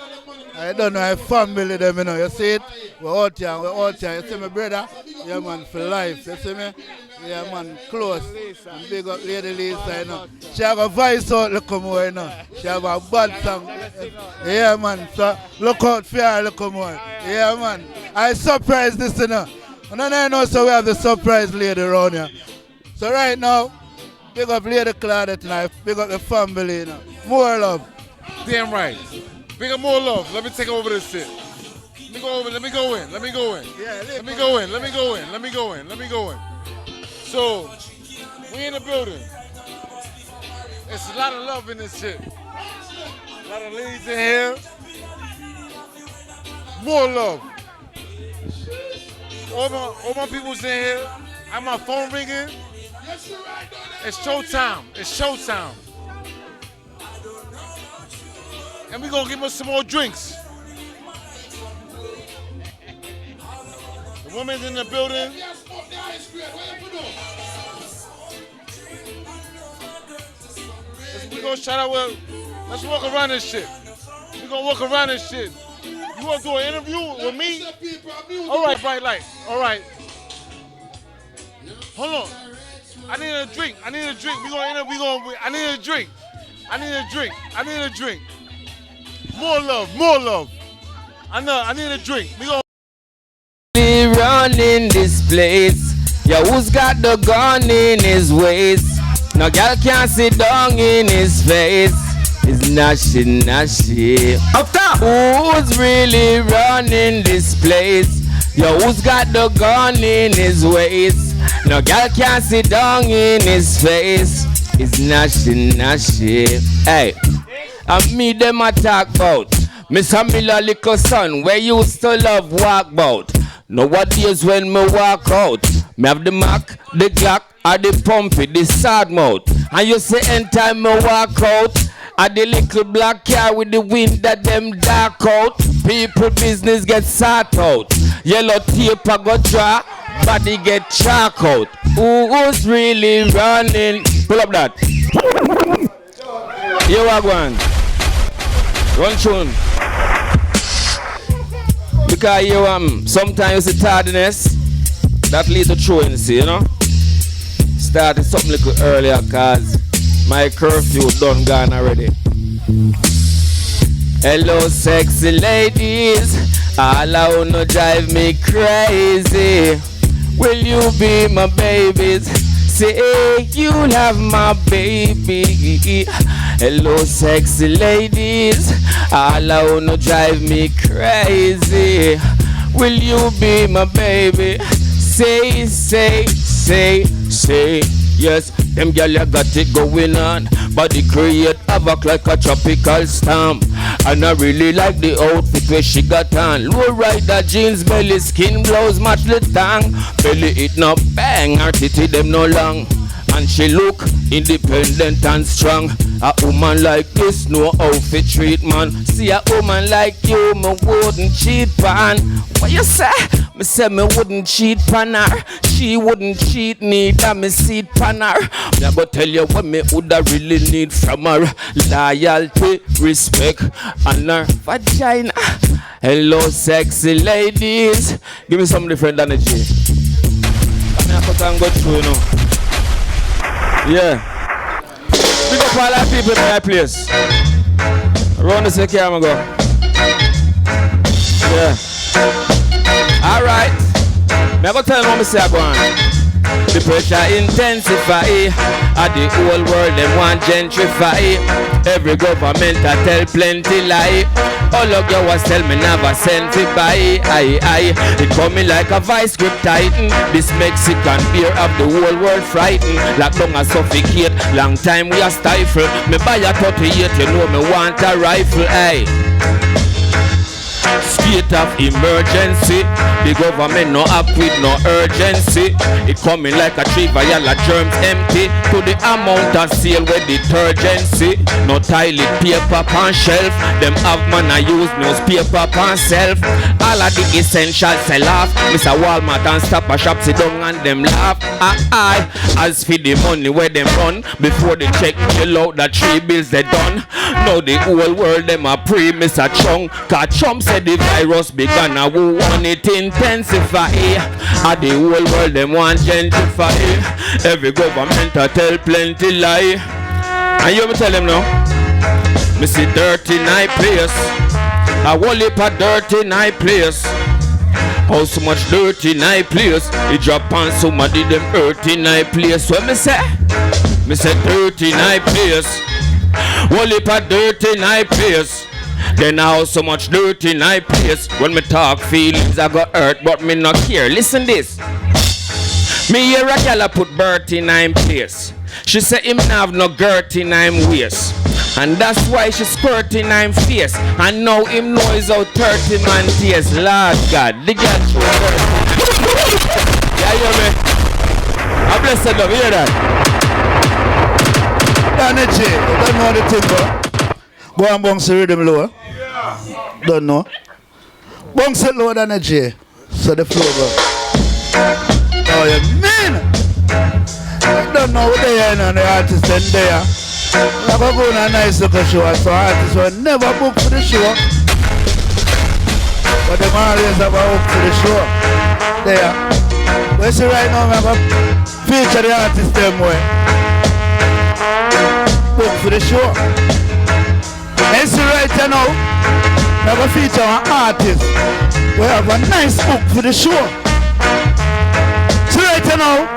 I don't know, I family them, you know. You see it? We're out here. You see me, brother? Yeah, man, for life. You see me? Yeah, man, close. And big up Lady Lisa, you know. She have a voice out, look more, you know. She have a bad song. Yeah, man, so look out for her, look more. Yeah, man. I surprise this, you know. And then I know, so we have the surprise lady around here. So right now, big up Lady Claudette tonight. Big up the family, you know. More love. Damn right. Big up more love. Let me take over this shit. Let me go in. Let me go in. Let me go in. So, we in the building. It's a lot of love in this shit. A lot of ladies in here. More love. All my people's in here. I have my phone ringing. It's showtime. And we gonna give us some more drinks. The women's in the building. We gonna shout out. Let's walk around this shit. We gonna walk around and shit. You wanna do an interview with me? All right, bright light. All right. Hold on. I need a drink. I need a drink. I need a drink. I need a drink. I need a drink. More love. More love. I need a drink. We gonna running this place. Yeah, who's got the gun in his waist? No girl can't sit down in his face. It's nashy, nashy. Who's really running this place? Yo, who's got the gun in his waist? No girl can't sit down in his face. It's nashy, nashy. Hey, and me them a talk about Mr. Miller little son, where used to love walk bout. Nowadays when me walk out, me have the Mac, the Glock, or the Pumpy, the sad mouth. And you say anytime me walk out, at the little black car with the wind that them dark out. People business get sort out. Yellow tape I go draw, body get chalk out. Who's really running? Pull up that. You are going. Run tune. Because you sometimes you see tardiness that leads to truancy, you know. Started something little earlier cause my curfew done gone already. Hello sexy ladies, all I wanna drive me crazy. Will you be my babies? Say you'll have my baby. Hello sexy ladies, all I wanna drive me crazy. Will you be my baby? Say, yes, them gyal ya got it going on. Body create havoc like a tropical storm. And I really like the outfit where she got on. Low rider jeans, belly skin blouse match the tongue. Belly it no bang, her titty them no long. And she look independent and strong. A woman like this no outfit treat man. See a woman like you, me wouldn't cheat pan. What you say? Me say me wouldn't cheat pan her. She wouldn't cheat me, that me see pan her. Me a go tell you what me woulda really need from her. Loyalty, respect, and her vagina. Hello sexy ladies. Give me some different energy. Me a cut and go through, you know. Yeah. Big up all our people in my place. Around the second I'm go. Yeah. Alright. I'm going to tell you what I say go on. The pressure intensify. At the whole world them want gentrify. Every government I tell plenty lie. All of you was tell me never send to buy. Aye. It coming like a vice grip titan. This Mexican beer of the whole world frightened. Like down a suffocate. Long time we a stifle. Me buy a 38, you know me want a rifle. Aye. State of emergency. The government no up with no urgency. It coming like a tree viola germs empty. To the amount of sale with detergency. No toilet paper on shelf. Them have man I use newspaper on self. All of the essentials sell off. Mr. Walmart and Stop a Shop sit down and them laugh. Aye. As for the money where them run. Before they check chill out the 3 bills they done. Now the whole world them a pre Mr. Chung. Cause Trump said the virus began and who want it intensify. And the whole world them want gentrify. Every government a tell plenty lie. And you me tell them now. Me see dirty night place. A whole heap of dirty night place. How so much dirty night place. It drop on somebody them dirty night place. What me say? Me say dirty night place. Whole heap of dirty night place. Then how so much dirty in my place. When me talk feelings I go hurt but me not care. Listen this. Me hear a gal put Bert in my place. She say him have no girt in my waist. And that's why she squirt in my face. And now him know is out 30 man taste. Lord God, the girl so dirty. Yeah, you hear me? I bless the love, you hear that? Danny J, you don't know the thing, bro. Go and bounce the rhythm lower. Don't know. Bounce it lower than a J. So the flow go. Oh, you mean? I don't know what they are and the artist in there. We have a go on a nice little show, so artists will never book for the show. But them always have a hook for the show. There. We see right now, we have a feature the artists them way. Book for the show. And see right now, we have a feature an artist. We have a nice book for the show. So right now,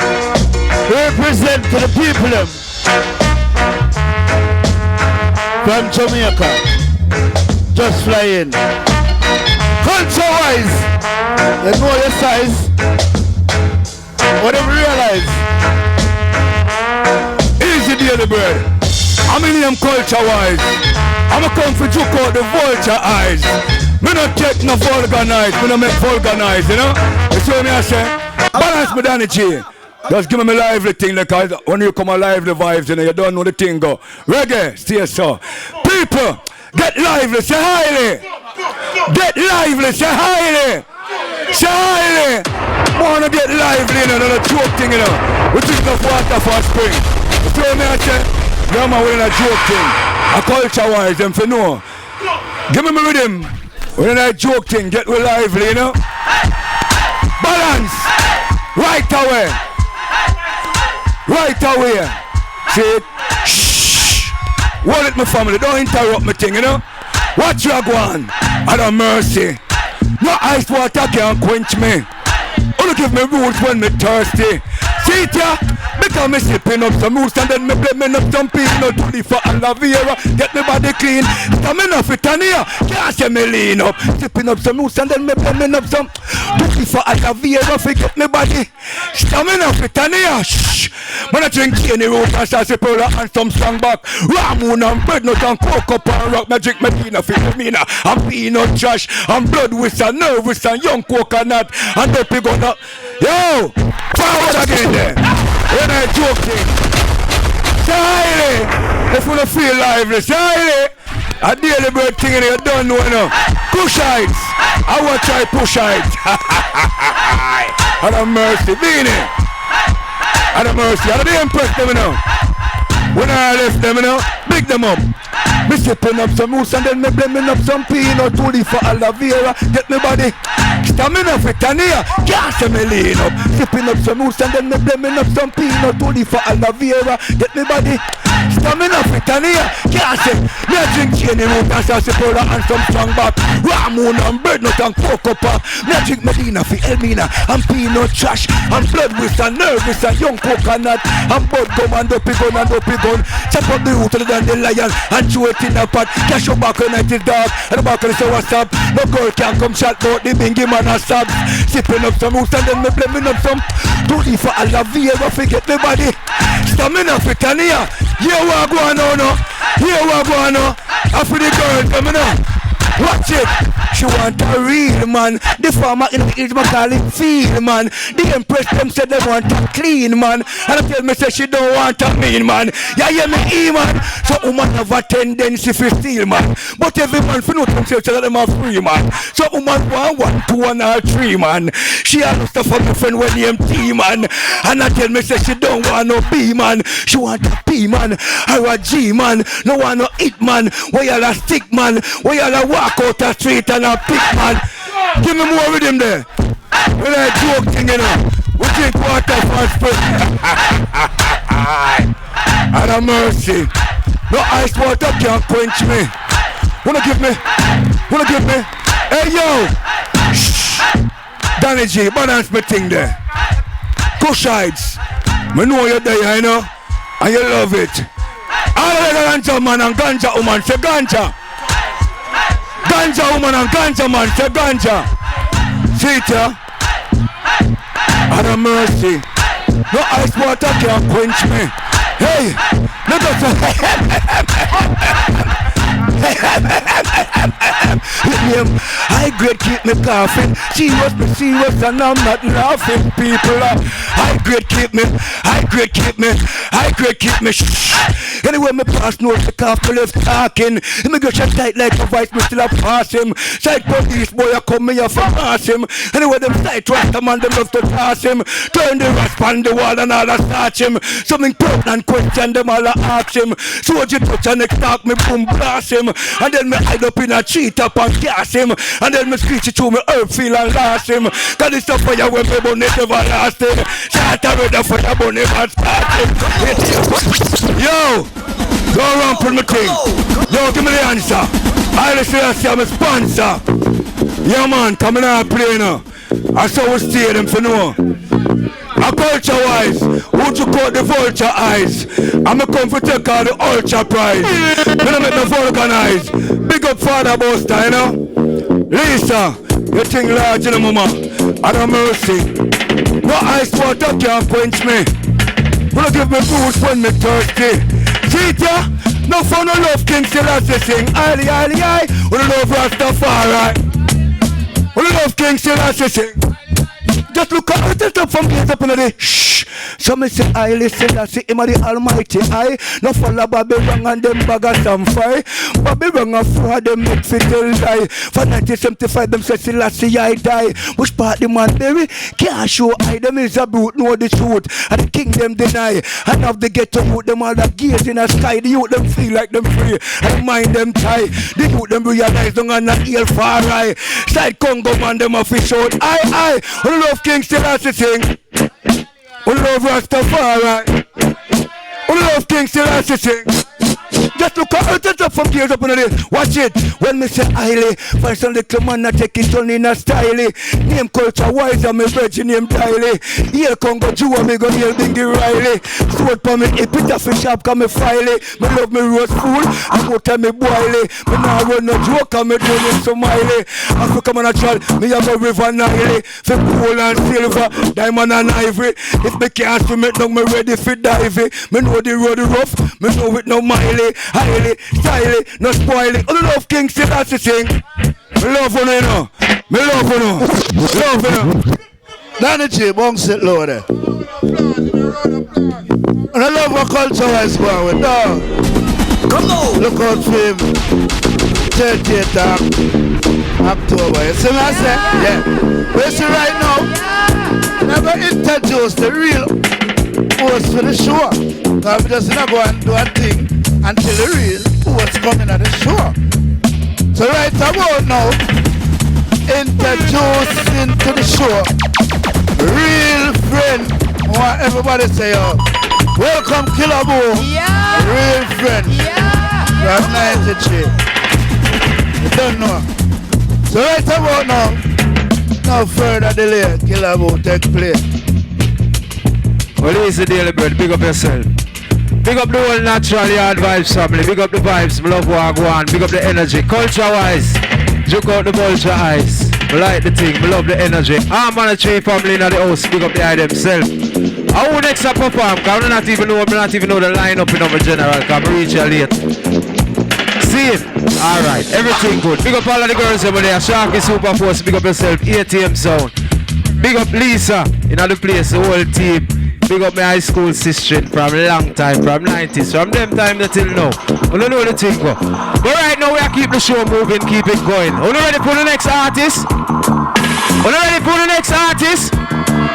we represent to the people them from Jamaica. Just fly in. Culture-wise, you know your size. What do you realize? Easy daily bread. I'm in them culture-wise. I'ma come for juke out the vulture eyes. Me not take no vulgar night. Me not make vulgar night, you know? You see what me I say? Balance me Danny G. Just give me my lively thing, because when you come alive the vibes, you know, you don't know the thing go. Reggae, stay so. People, get lively, say highly. Get lively, say highly. Say highly. Wanna get lively, you know, not a joke thing, you know. We drink enough water for a spring. You see what me I say? Yeah, man, we're in a joke thing. A culture-wise, them for know. Give me my rhythm. We're in a joke thing, get we lively, you know. Balance. Right away. Right away. See it? Shh. Hold it, my family. Don't interrupt me thing, you know. Watch you go on. Out of mercy. No ice water can quench me. Only give me rules when me thirsty. See it ya? Because me sipping up some roots and then me blaming up some peanut chili for aloe vera. Get me body clean. Stamina fit on here. Can't say me lean up. Sipping up some roots and then me blaming up some chili for aloe vera. Forget me body. Stamina fit on here. Shh. Man I drink any root and sauce and some strong back. Ramoon and bread nut and cocoa and rock. Me drink me peanut fit me and peanut trash. And blood whistle, nervous and young coconut. And the pig on up. Yo! Forward again there. When I joking. Say highly. If you don't feel lively, say highly. A daily bird thing in you don't know now. Push heights. I want to try push heights. Out of mercy. Beanie. Out of mercy. I don't impress them now. When I left them now, big them up. Me sipping up some mousse and then me blaming up some peanut chili for aloe vera. Get me body. Stamina fit on here. Can't say me lean up. Sipping up some mousse and then me blaming up some peanut chili for aloe vera. Get me body. Stamina fit on here. Can't say me a drink any root and sauce and some strong back. Ramoon and bread nut and cocoa pop. Me a drink Medina for Elmina and peanut trash. And blood whistle, nervous and young coconut. And bud gum and dopey gun and dopey gun. Chop up the root of the dandelion and chew it in a pot. Cash your back when it is dark. And the back of the say what's up. No girl can come shot but the bingy man a stab. Sipping up some roots and then me blaming up some chili for aloe vera. Forget me body. Stamina fit on here. Here we are going on now. Here we are going on. After the girl coming on. Watch it. She want a real man. The farmer in the hills my call it feel man. The empress them said they want a clean man. And I tell me say she don't want a mean man. Yeah, hear me man. So woman have a tendency for steal man. But every man for know themselves so that them are free man. So woman want 1, 2 and 3 man. She has stuff for my friend when named T man. And I tell me say she don't want no B man. She want a P man or a G man. No want no it man. Where y'all a stick man. Where y'all a walk out the street and a pick man. Give me more with him there. When I joke thing you know. We drink water for spring. And a mercy. No ice water can't quench me. Wanna give me? Hey yo! Shh! Danny G, balance me thing there. Cushites. Me know you're there, you know. And you love it. All of the ganja man and ganja woman say ganja. Ganja woman and ganja man say ganja. See it ya? And a mercy. No ice water can quench me. Hey, let us Name high grade keep me coughing. Serious me serious and I'm not laughing. People high grade keep me. High grade keep me. High grade keep me. Anyway me pass notes the cough me left talking. Immigration tight like a vice me still a pass him. Side police boy I come me here for pass him. Anyway them side trust man them love to toss him. Turn the rasp on the wall and all a search him. Something pertinent question them all a ask him. Soldier touch and next talk me boom blast him. And then me hide up in a cheat up and gas him. And then me screech it through me earth feel and last him. Cause it's a fire when me burn it everlasting. Shut up with the fire burn it and start him. Yo! Go around for me thing. Yo, give me the answer. I listen to I'm a sponsor. Yeah man, coming out play now. I saw we stay them for know. A culture wise, would you call the vulture eyes? I'ma come for take all the ultra prize. Gonna make me vulcanize. Big up Father Buster, you know. Lisa, you think large in the mama. I don't mercy. No ice water can't quench me. Wanna give me food when me thirsty. See ya? No fun, no love King Selassie sing. Ali, ali, I. Wanna love Rastafari. Wanna love King Selassie sing. Just look at it up from place up in the shh. So me say I listen, I see him a the almighty I. No follow Bobby wrong and them bag of some fry. Bobby wrong and fraud them make fit till die. For 1975 them say Selassie I die. Which part the man bury? Can't show I them is a brute, know the truth. And the king them deny. And of the ghetto youth them all that gaze in the sky. The youth them feel like them free. And mind them tie. The youth them realize don't and not heal far right. Side Congo man them a fish out. I love King Selassie sing. We love Rastafari. We love King Selassie sing. Just look at it up from gears up on the day. Watch it. When me say highly, find some little man that take it on in a style. Name culture wise and me virgin name Tiley. Here Congo Jew and me go here Bingy Riley. Sword pa me hip it off a shop cause me filey. Me love me roast food and go tell me boily. Me nah run no joke and me doing it so miley. Africa man a child, me have a river Nile. For gold and silver, diamond and ivory. If me can't swim it down, me ready for dive. Me know the road rough, me know it no miley. Highly, styly, no spoiling. I love King Selassie sing. Me love you know. Me love you know. Love you know. Danny J, bounce it low there. And I love what culture is going with, dog. Come on. Look out for him. 30th October. You see what I say? Yeah. But you see right now, never introduce the real host for the show. Because we just not go and do a thing until the real host coming at the show. So right about now, introducing to the show, real friend. I want everybody say, welcome Killer Boo. Yeah. Real friend. Yeah. From 93. You don't know. So right about now, no further delay, Killer Boo take place. Well, here's the daily bird. Big up yourself. Big up the whole Natural Yard Vibes family. Big up the vibes. Me love Wagwan. Big up the energy. Culture-wise, joke out the vulture eyes. Me like the thing. Me love the energy. I'm on a tree family in the house. Big up the eye themselves. I won't next up perform because I don't even know the lineup in our general because I reach you late. See it? Alright. Everything good. Big up all of the girls over there. Sharky Super Force. Big up yourself. ATM Sound. Big up Lisa in the place. The whole team. Big up my high school sister from a long time, from 90s, from them time till now. I don't know the thing go. But right now we are keep the show moving, keep it going. Are you ready for the next artist? Are you ready for the next artist?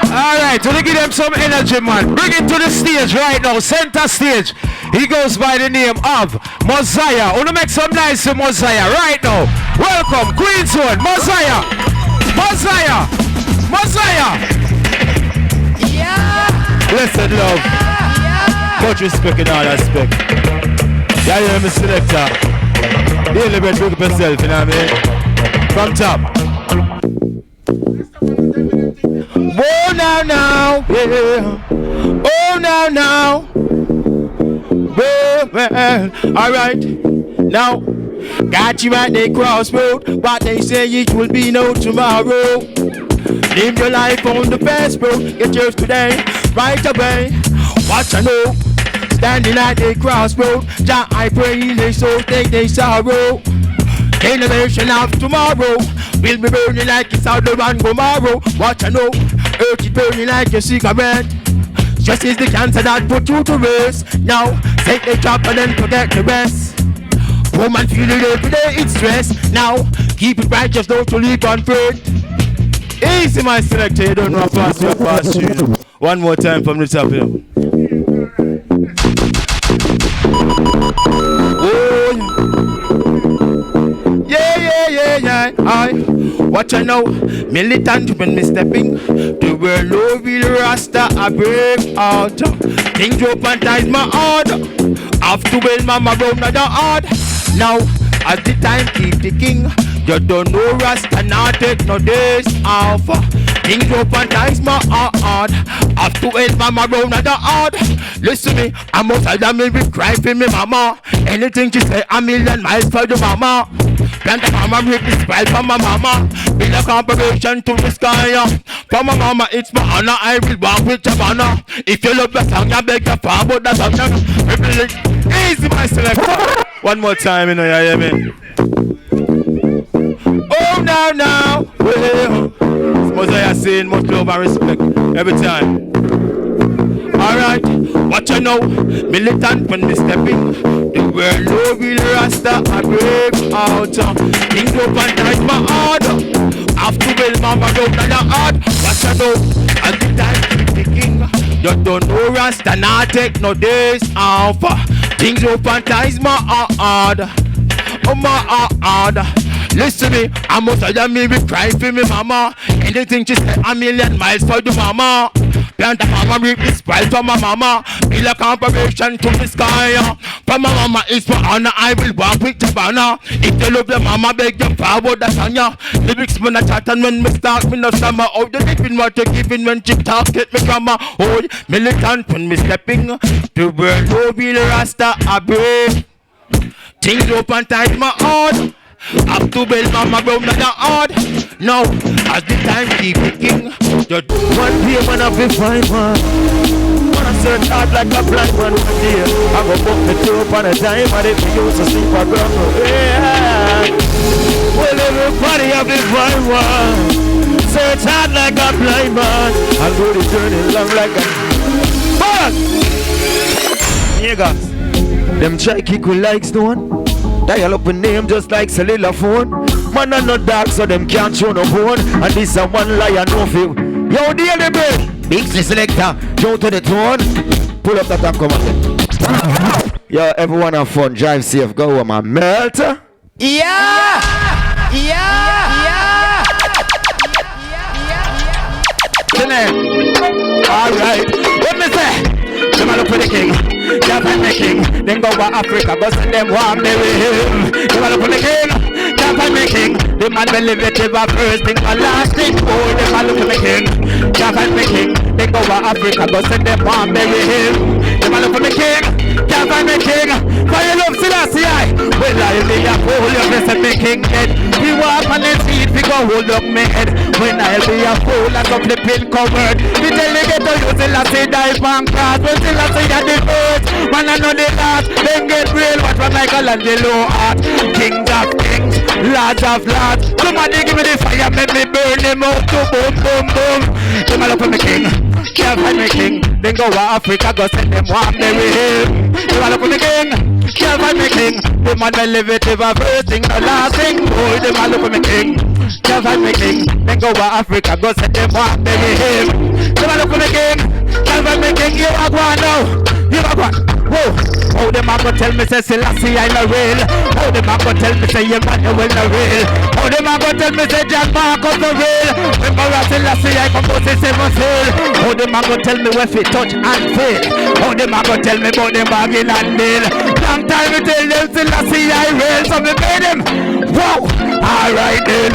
Alright, so give them some energy, man. Bring it to the stage right now, center stage. He goes by the name of Mosiah. I want to make some nice for Mosiah right now. Welcome, Queenswood, Mosiah. Mosiah. Mosiah. Yeah. Blessed love. Much respect in all aspect. Yeah, you're my selector. Daily bread, big up yourself, you know what I mean? From top. Oh, now, yeah. Oh, now. Well, alright. Now, got you at the crossroad, but they say it will be no tomorrow. Live your life on the fast road, get yours today, right away. What I know, standing at the crossroad. Jah, I pray in their souls take their sorrow. Generation of tomorrow will be burning like it's out of and Gomorrah. Watch I know, earth is burning like a cigarette. Stress is the cancer that put you to rest. Now, take the chop and then forget the rest. Woman feel it every day, it's stress. Now, keep it right, just don't leave on faith. Easy, my selector, you don't know how fast you're past you know. One more time from the top here. Oh, yeah. I watch I know, militant when me stepping. The world no real rasta I break out. Things open ties my heart. Have to build mama round the hard. Now, as the time keep ticking, you don't know rasta not take no days off. Things open ties my heart. Have to build mama round the hard. Listen me, I'm outside of me with cry for me mama. Anything she say a million miles for the mama. Plant a mama break the spell for my mama. Build a corporation to the sky. For my mama it's my honor, I will walk with your honor. If you love the song, I beg your father, but that's a easy my selector. One more time, you know, you hear me? Oh, now, well, most I saying, much love and respect every time. Alright, watch I know, militant when me stepping. The world no real rasta I break out. Things open tight my heart. Have to build mama down on your heart. Watch I know, as the time keep ticking. You don't know rasta not take no days off. Things open ties my heart. Oh my heart. Listen me, I must have me be cry for me mama. Anything she say a million miles for the mama. Plant a mama reap the spoil for my mama. Build a corporation to the sky. For my mama is for honor, I will walk with the banner. If you love your mama, beg your forward that's on ya. Lyrics when I chat and when me start me no summer. Oh, you living what you giving when she talk get me grammar. Oh, militant when me stepping. The world no real rasta I break. Things open tight my heart. Have to build mama brown like the hard. Now, as the time keep ticking, you do one day when I be fine man. Wanna search hard like a blind man one day. I go book the dope on a time and if you used to sleep a girl. Yeah. Well, everybody have been fine one. Search hard like a blind man. I'll go the journey long like a fuck. Niggas, them try kick with like stone. Dial up a name just like cellular phone. Man are not dark so them can't show no phone. And this a one liar no feel. Yo daily big big selector, go to the tone. Pull up that and come on. Yo everyone have fun, drive safe, go home and melt. Yeah. Alright, what me say? Them a look for the king, can't find the king. Then go to Africa, go send them one marry him. Them a look for the king, can't find the king. The man will live it ever first thing and last thing. Oh, them a look for the king, can't find the king. Then go to Africa, go send them one marry him. Them a look for the king, can't find the king. For you love Selassie, well I'll be a fool, you miss me king dead. We walk on the street, we go hold up my head. When I'll be a fool, I go flipping covered. We tell you get to use Selassie, dive and cross. When Selassie at the first, man I know the last. Then get real, what from Michelangelo art. Kings of kings, lords of lords. Somebody give me the fire, make me burn them out to boom, boom, boom. Them all up for me king, can't find me king. Then go to Africa, go send them one marry him. Them all up for me king, can't find me king. The man will live it ever first thing, the last thing. Boy, them all up for me king, can't find me king. Then go to Africa, go send them one marry him. Them all up for me king, can't find me king. You are one now, you are one. Whoa. Oh, them a go tell me say Selassie I no real. Oh, them a go tell me say Emmanuel no real. Oh, them a go tell me say John Marcus no real. Remember Selassie I come to say seven sail. Oh, them a go tell me where fit touch and fail. Oh, them a go tell me about them bargain and deal. Long time me tell them Selassie I real. So me pay them. Wow. Alright then.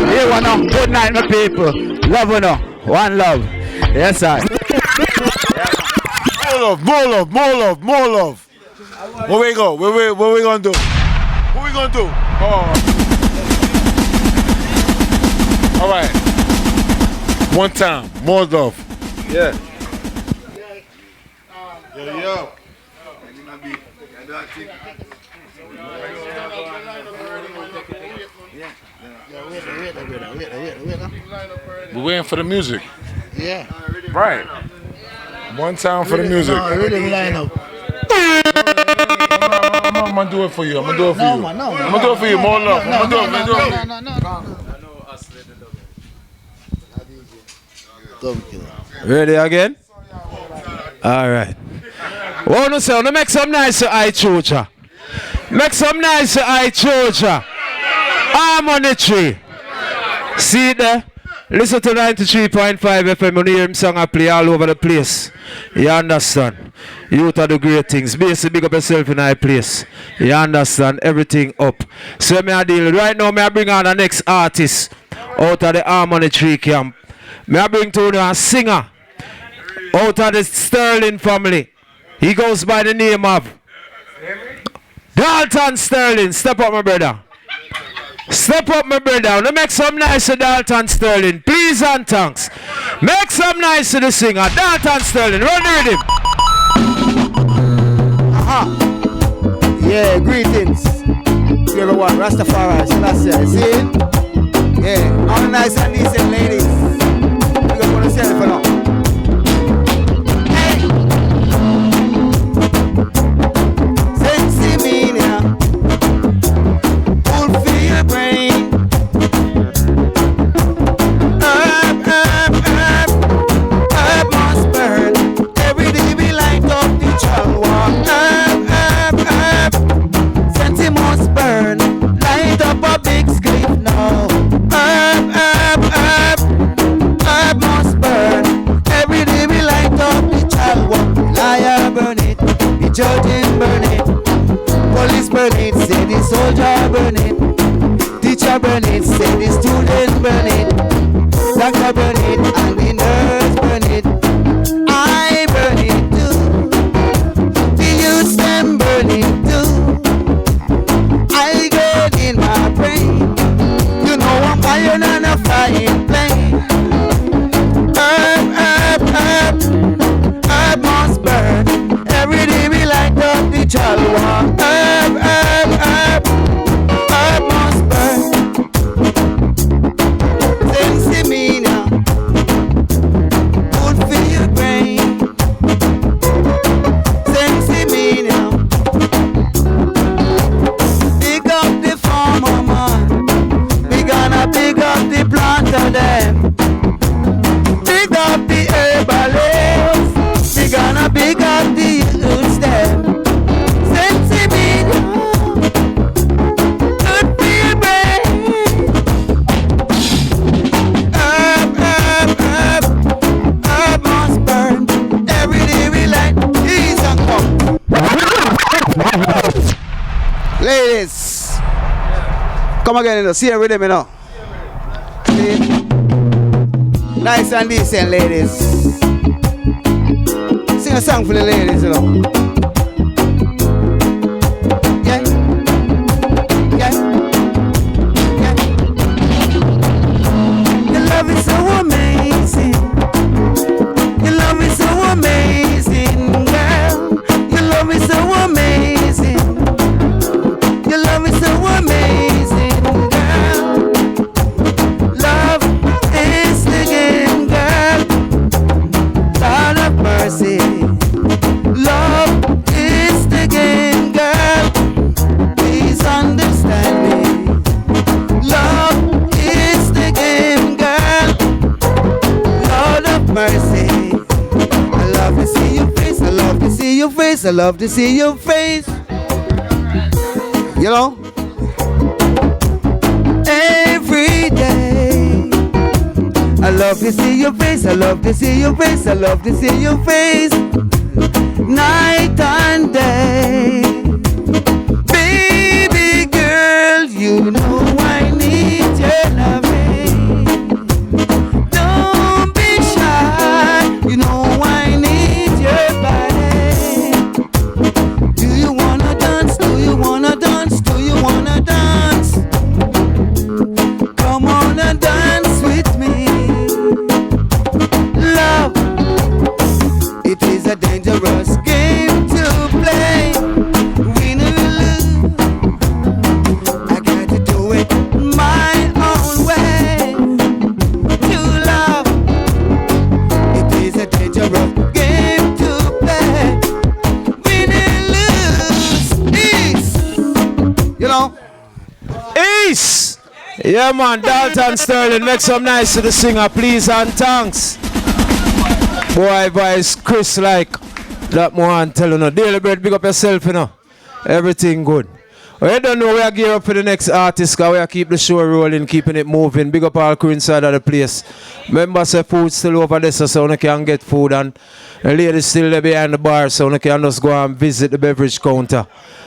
You wanna good night my people. Love you know. One love. Yes sir. More love. Where we go? What we gonna do? What we gonna do? Oh. All right. One time, more love. Yo. We're waiting for the music. Yeah. Right. One time for the music. No, really line up. I'm gonna do it for you. I'm gonna do it for you. I'm gonna do it for you. More love. I'm gonna do it for you. Ready again? Alright. Wanna say, wanna make some nice I chocha. Make some nice I chocha. Harmony tree. See there? Listen to 93.5 FM. You hear him song I play all over the place. You understand? Youth are the great things. Basically, big up yourself in our place. You understand? Everything up. So me I deal right now. Me I bring on the next artist out of the Harmony Tree camp. Me I bring to you a singer out of the Sterling family. He goes by the name of Dalton Sterling. Step up, my brother. Step up, my brother. Now make some nice to Dalton Sterling. Please and thanks. Make some nice to the singer. Dalton Sterling. Run the rhythm. Yeah, greetings to everyone. Rastafari, Selassie. See? Yeah, all nice and decent ladies. We're going to sell it for now. Hey! Sexy mania. Food for your brain. Herb must burn. Every day we light up the chalwa. Herb. Senti must burn. Light up a big script now. Herb must burn. Every day we light up the chalwa. Liar burn it, the judge burn it. Police burn it, say the soldier burn it. Teacher burn it, say the student burn it. Doctor burn it, and the nurse burn it. I burn it too. The youths them burn it too. I get in my brain. You know I'm higher than a flying plane. Herb must burn. Every day we light up the chalwa. Herb must burn. Sensei me now. Good for your brain. Sensei me now. Pick up the farmer man. We gonna pick up the planter them. Pick up the herbalist. We gonna pick up the youths them. Sensei me now. Good for your brain. Herb must burn. Every day we light these and come. Ladies, come again, you know. See her with them, you know. See? Nice and decent, ladies. Sing a song for the ladies, you know. Yeah. Yeah. Yeah. Your love is so amazing. Your love is so amazing, girl. Your love is so amazing. Your love is so amazing, girl. Love is the game, girl. God of mercy. Love is the game, girl. Please understand me. Love is the game, girl. Lord of mercy. I love to see your face. I love to see your face. I love to see your face. You know, every day. I love to see your face. I love to see your face. I love to see your face. Night and day. Baby girl, you know I need your loving. Don't be shy. You know I need your body. Do you wanna dance? Do you wanna dance? Do you wanna dance? Come on and dance with me. Love, it is a dangerous game to play. Yeah, man, Dalton Sterling, make some nice to the singer, please and thanks. Boy, voice Chris like that man tell you no. Daily Bread, big up yourself, you know. Everything good. Well, you don't know we are gear up for the next artist, because we are keep the show rolling, keeping it moving. Big up all crew inside of the place. Remember, say food still over there, so you can get food, and the ladies still there behind the bar, so you can just go and visit the beverage counter.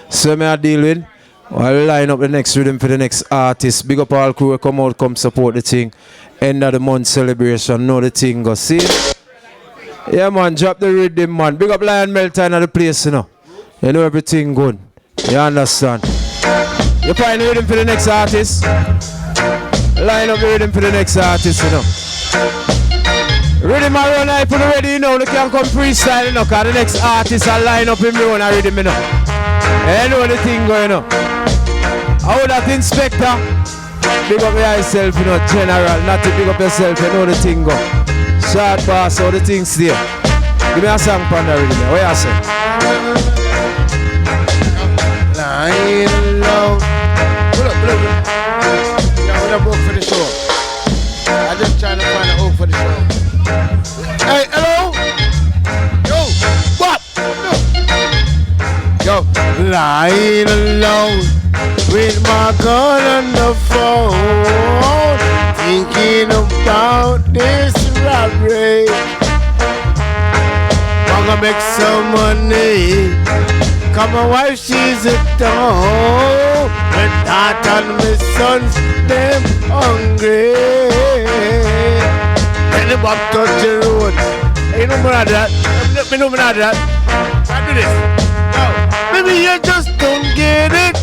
So me I deal with. I'll line up the next rhythm for the next artist. Big up all crew, come out, come support the thing. End of the month celebration, know the thing go. See? Yeah, man, drop the rhythm, man. Big up Lion Melton at the place, you know. You know everything good. You understand? You find the rhythm for the next artist. Line up the rhythm for the next artist, you know. Rhythm I run life for the ready, you know. They can come freestyle, you know, because the next artist will line up in the own rhythm, you know. You know the thing going, you know. How that inspector? Big up yourself, you know, general. Not to big up yourself, you know the thing go. Short pass, how the things there. Give me a song for the rhythm. What you say? Lying low. Pull up. Yeah, we're not book for the show. I'm just trying to find a hook for the show. Hey, hello? Yo, what? Yo, lying alone with my gun on the phone, thinking about this robbery. I'm gonna make some money. Cause my wife, she's a dog. My daughter and my sons, them hungry. And the Bob touch the road. Ain't no more of that. Let me know more of that. I do this. Yo, maybe you just don't get it.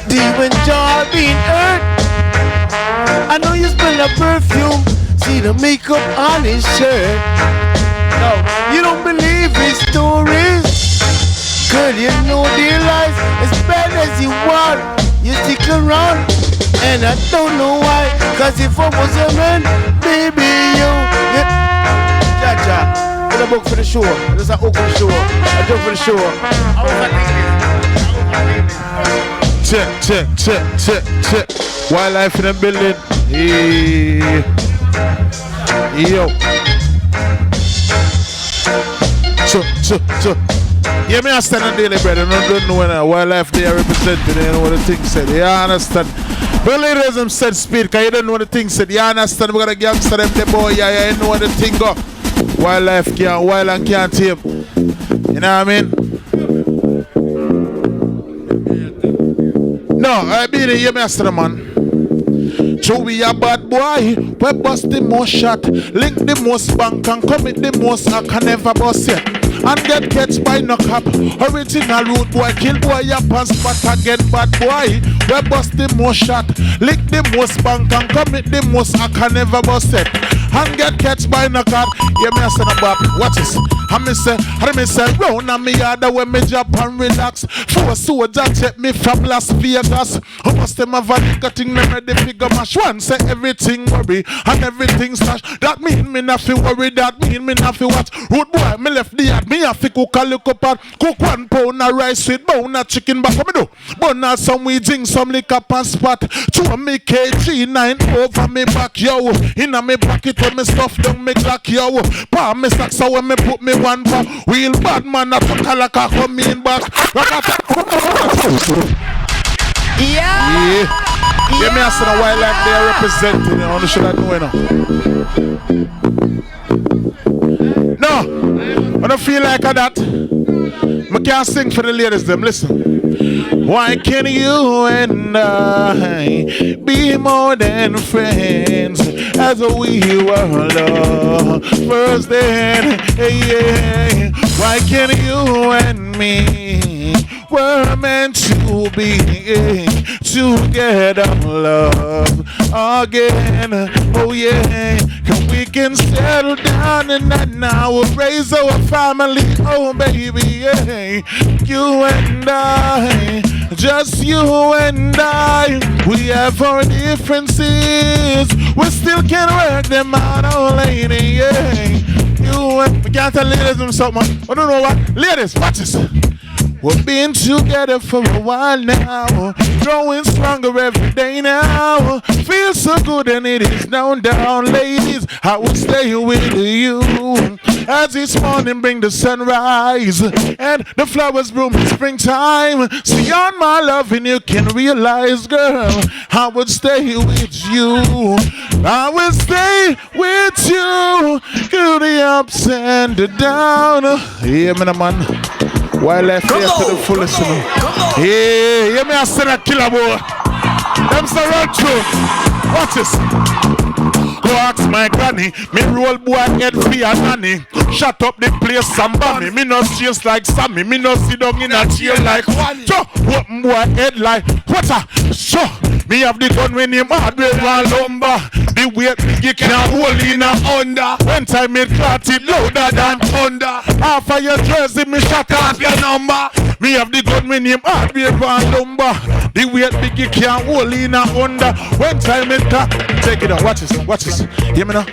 Deep in jaw being hurt. I know you smell the perfume. See the makeup on his shirt. No, you don't believe his stories. Girl, you know their life as bad as you want. You stick around, and I don't know why. Cause if I was a man, baby, you. Cha-cha, get a book for the show. There's a hook for the show. A joke for the show. Check. Wildlife in the building. Hey. Yo. Yeah, me understand the Daily Bread. I don't know when wildlife they are represented. You know what the thing said. You understand? But ladies them said speed, because you don't know what the thing said. You understand? We got a gangster them, the boy. Yeah, you know what the thing go. Wildlife can't, wild and can't tame. You know what I mean? No, I mean, you me understand, man. Joey a bad boy, we bust the most shot, link the most bank and commit the most I can never bust it. And get catch by no cap. Original road boy, kill boy up and spot again bad boy. We bust the most shot, lick the most bank and commit the most I can never bust it. And get catch by no cap. Yeah, me a son of Bob, watch this. I me say, round and me yard when me job and relax. For a soldier check me from Las Vegas. How much them have a nigga thing me ready figure mash. One say everything worry and everything slash. That mean me not feel worry, that mean me not feel what. Road boy, me left the yard, me have to cook a little pot. Cook 1 pound of rice with bone of chicken back. What me do? Bun out some weed, drink some liquor and spot. 2 me KG9 over me back, yo. Inna me pocket when me stuff down me clock, yo. Palm me socks so when me put me one pop. Real bad man a fuck a like a come in back. Yeah. Yeah, me ask the wildlife they are representing. I don't should I know, No, I don't feel like that. I can't sing for the ladies them. Listen. Why can't you and I be more than friends as we were lovers then? Hey. Why can't you and me were meant to be together, love again? Oh yeah, we can settle down and now we'll raise our family. Oh baby, yeah. You and I, just you and I, we have our differences, we still can work them out, oh lady, yeah. You and we can't tell ladies them something. I don't know what, ladies, watch this. We've been together for a while now, growing stronger every day now. Feels so good and it is down, ladies. I will stay with you as this morning bring the sunrise and the flowers bloom in springtime. See on my love and you can realize, girl, I would stay with you. I will stay with you through the ups and the downs. Yeah, man. Wildlife here to the fullest. Yeah, me I say that killer boy. Them say run through. Watch this. Go ask my granny, me roll boy head for your nanny. Shut up the place and bammy. Me no chase like Sammy, me no sit down in a chair like one. So, open boy head like what's a so. Me have the gun when him hardware and lumber. The weight you can't hold in a under. When time me caught it louder than thunder. Half of your jersey me shut off your number. Me have the gun when him hardware and lumber. The weight big you can't hold in a under. When time me take it out, watch this, watch this. Hear me now?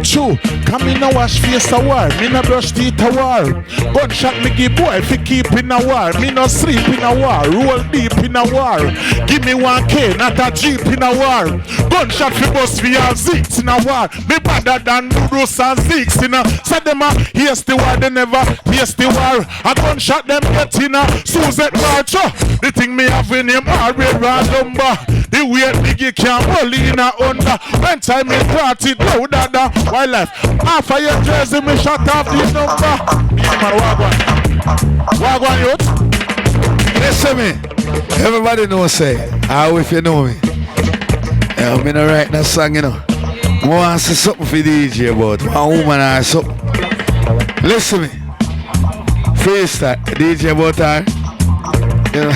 Chew, come in a wash face a war. Me no brush teeth a war. Gunshot me give boy fi keep in a war. Me no sleep in a war. Roll deep in a war. Give me 1K, not a Jeep in a war. Gunshot fi bust fi all Zeeks in a war. Me better than Bruce and Zeeks in a. So them a here's the war, they never here's the war. A gunshot them get in a Suzette war. The thing me have in him hardware and lumber. The weight big you can't hold in a under. When time me brought it louder than wildlife. Half of your jersey me shut off the number. Yeah man, wagwan youth. Listen me. Everybody knows say, how if you know me. Yeah, I'm gonna write that song, you know. I want to say something for DJ about one woman or something. Listen me. Freestyle, DJ about her. You know.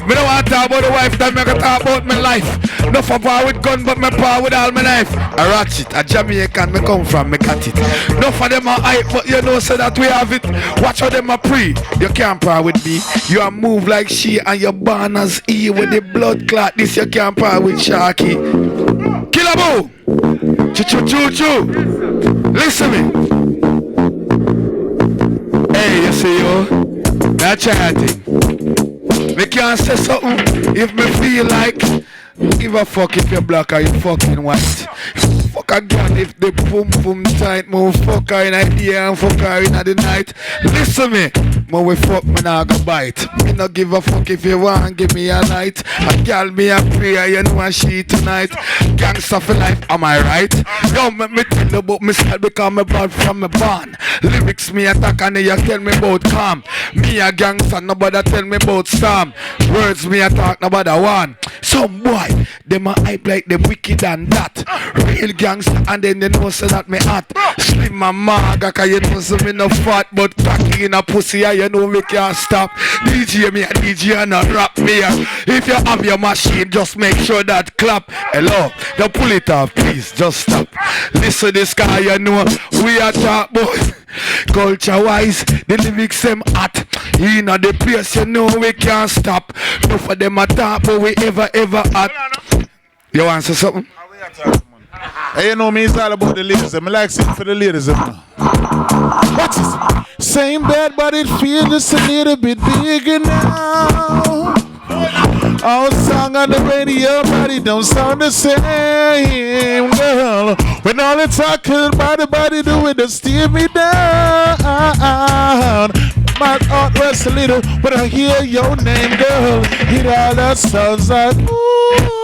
Me don't want to talk about the wife, that me can talk about my life. No for power with gun, but me power with all my knife. A ratchet, a Jamaican, me come from, me got it. No for them a hype, but you know so that we have it. Watch how them a pre. You can't power with me. You a move like she and your born as E with the blood clot. This you can't power with Sharky. Killabo! Choo-choo-choo-choo! Listen me. Hey, you see you? That's chanting. Me can't say something if me feel like. Give a fuck if you're black or you fucking white. Fuck again if the boom boom tight move. Fuck her in the day and fuck her in the night. Listen me, when we fuck me nah go bite. Me no give a fuck if you want give me a night. A girl me a prayer you know and she tonight. Gangsta for life, am I right? Don't make me tell you about myself because me bad from me born. Lyrics me attack and you tell me about calm. Me a gangsta, nobody tell me about storm. Words me attack, nobody one. Some boy, them a hype like them wicked and that. Real gangster and then they know so that me hot. Slim and maga cause you know so me no fat. But cocky in a pussy and you know me can't stop. DJ me a DJ and a rap me. If you have your machine just make sure that clap. Hello, don't pull it off please, just stop. Listen this guy you know we are talk boy. Culture wise, the lyrics them hot. In the place you know we can't stop. No for them a talk but we ever hot. You want to say something? Hey, you know me, it's all about the ladies. I like singing for the ladies. What is it? Same bed, but it feels just a little bit bigger now. Our song on the radio, but it don't sound the same, girl. When all the talking about the body do it, just steer me down. My heart rests a little when I hear your name, girl. It all that sounds like ooh.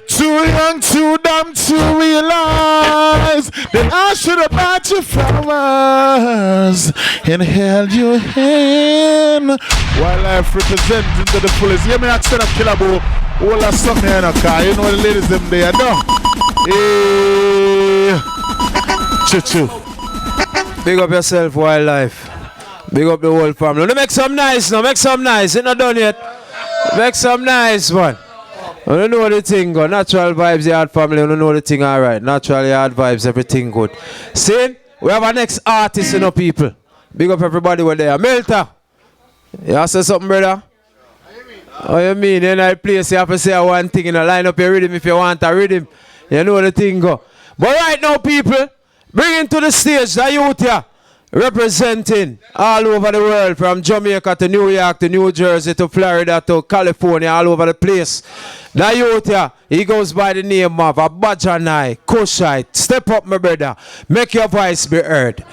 Too young, too dumb to realize that I should have bought you flowers and held your hand. Wildlife representing to the fullest. Yeah, me not set up killer boo. All that stuff here in a car. You know the ladies them there, no? Hey. Choo-choo. Big up yourself, Wildlife. Big up the whole family. Now make some nice now. Make some nice. It's not done yet. Make some nice one. I don't know the thing go. Natural vibes, yard family. I don't know the thing alright. Natural yard vibes, everything good. See, we have our next artist, you know, people. Big up everybody over there. Melta. You have to say something, brother? Oh, you mean? In that place, you have to say one thing in a line up your rhythm if you want a rhythm. You know the thing go. But right now, people, Bringing to the stage the youth here, representing all over the world, from Jamaica to New York to New Jersey to Florida to California, all over the place. The youth here, he goes by the name of Abajanai, Kushite. Step up, my brother. Make your voice be heard.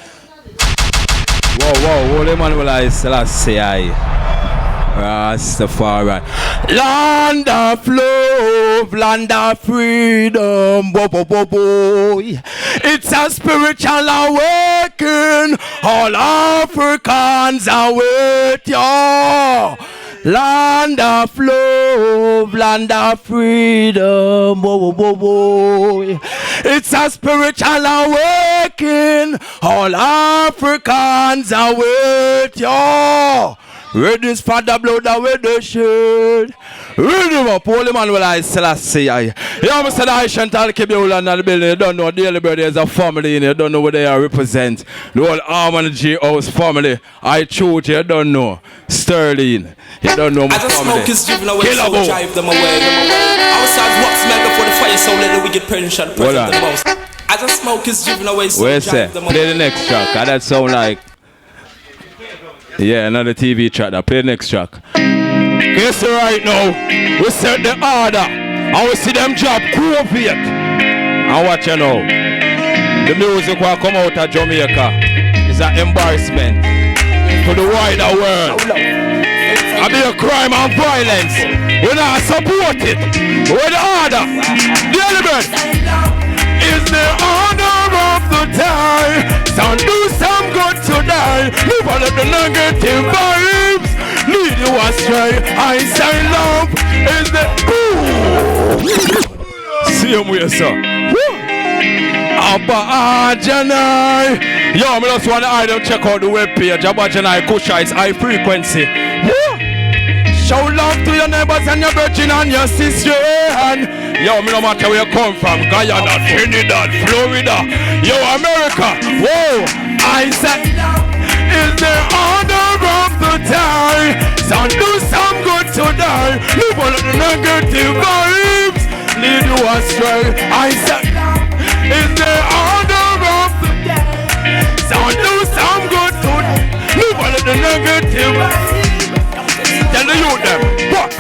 Whoa, Holy Manuel Selassie. Rastafari. Land of love, land of freedom, boy. It's a spiritual awakening. All Africans await you. Land of love, land of freedom, boy. It's a spiritual awakening. All Africans await you. Ready for the blood with the shield. Ready up, Holy Manuel Selassie. Yeah, Mr. Aishan Talkibula and the building. You don't know Daily Bird is a family in you don't know what they are represent. The whole Harmony G House family. I choose you don't know. Sterling. You don't know my as family. As the smoke is driven away, so we drive them away. Outside what smell before the fire, so let the wicked perish and present the most. As the smoke is driven away, so we drive them away. Play the next track. That sound like another TV track. Play the next track. Guess right now, we set the order and we see them job cooperate. And watch you now. The music will come out of Jamaica is an embarrassment to the wider world. I be a crime and violence. We not support it. With the order. The element is the order of the time. Some do some good today. Move on the negative vibes. Lead you astray. I say love is the see him with sir. Abajanai. Yo, I just want to item check out the webpage. Abajanai Kushites High Frequency. Show love to your neighbors and your virgin and your sister. And yo, me no matter where you come from, Guyana, Trinidad, Florida, yo, America. Whoa, I said, is the order of the time. Some do some good today. Live on the negative vibes. Lead you astray. I said, is the order of the time. Some do some good today. Live on the negative vibes. Tell the youth them, what,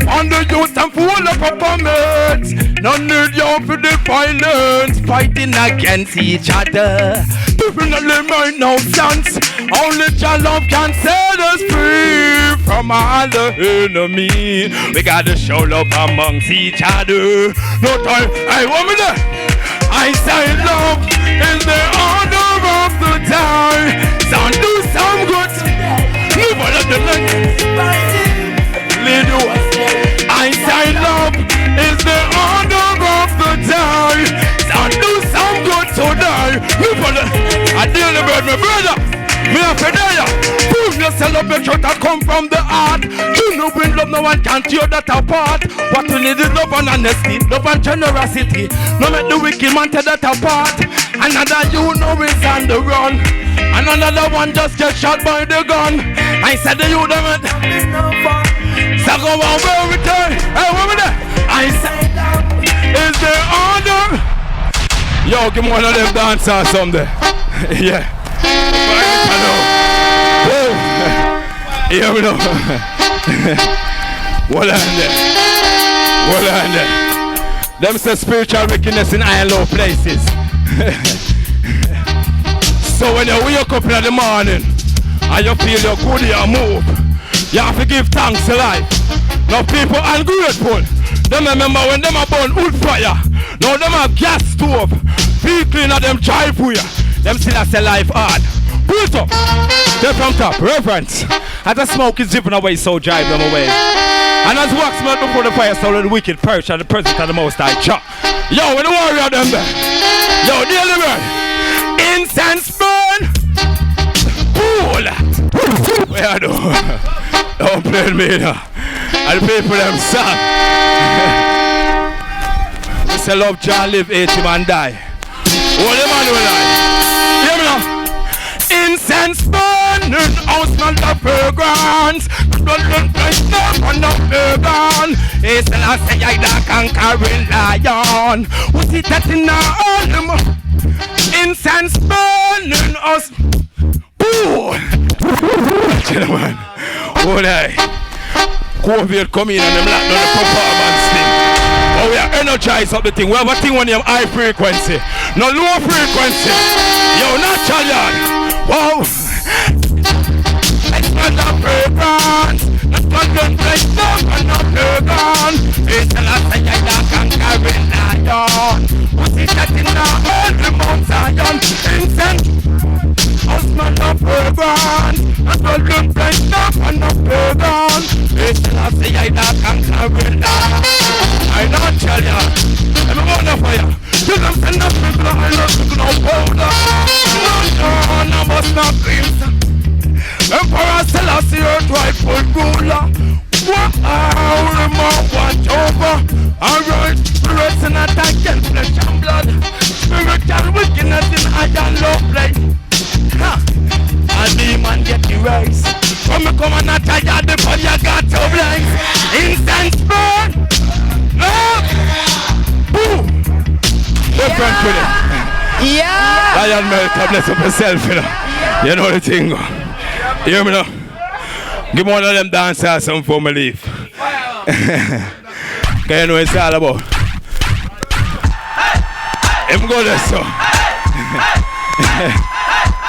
on the youth and full of performance. No need you for the violence. Fighting against each other. Definitely make no sense. Only your love can set us free from all the enemy. We gotta show love amongst each other. No time, hey, what me there? I say love is the order of the time. Some do some good. Live on the lead you. I say love is the order of the day. Some do some good today. Live on the I deal with my brother. Me a fedaya. Prove yourself up, make sure that come from the heart. You know when love, no one can tear that apart. What we need is love and honesty, love and generosity. No make the wicked man tear that apart. Another you know is on the run. And another one just get shot by the gun. I said the you them it. So go on where we turn. Hey, where we there? I said is the order. Yo, give me one of them dancers someday. Yeah. Yeah, we know. What on there? What on there? Them say spiritual wickedness in high and low places. So when you wake up in the morning and you feel you're good, you move, you have to give thanks to life. Now people are ungrateful. Them remember when them are burn wood fire. Now them have gas stove. People in them drive for you. Them still have life hard. Pull it up. They're from top. Reverence. As the smoke is driven away, so drive them away. And as wax melt before the fire, so the wicked perish at the presence of the Most High. Chop. Yo, when the warrior them there. Yo, Daily Bird. Incense burn. Pull that. Where I do? Don't play me now. And the people them song. We say love John live, 80 man die. Holy man will die. Hear me now. Incense burning, house smell the fragrance. Blood fresh up on the pagan. It's the last say I the conquering lion. What's it that in the arm? Incense burning us. Boom! Gentlemen, hold on. COVID come in and them lock down the performance thing. Oh, we are energized up the thing. We have a thing when you have high frequency. No low frequency. Yo, natural yard. Wow. Let's run the fragrance. Let's run the fragrance and the fragrance. It's a lot of you that can carry lion. What's it that in the earth, Mount Zion? Incense. Us man the fragrance. Let's run the fragrance and the fragrance. It's a lot of you that can carry lion. I don't tell ya. I'm on the fire. You don't send the people. I love to no powder. No, must not dreams. Emperor Selassie, earth rightful ruler. Wow, the man watch over. Alright, spirits in attack against flesh and blood. Spiritual wickedness in high and low place. Ha! A demon get erased. When me come and attack you, the fire got to blaze. Incense burn. Boom! Different with it. Yeah! Lion Melka, bless up yourself, you know. You know the thing. You hear me now? Give me one of them dancers some for me leave. Cause you know what it's all about. Him go there, so.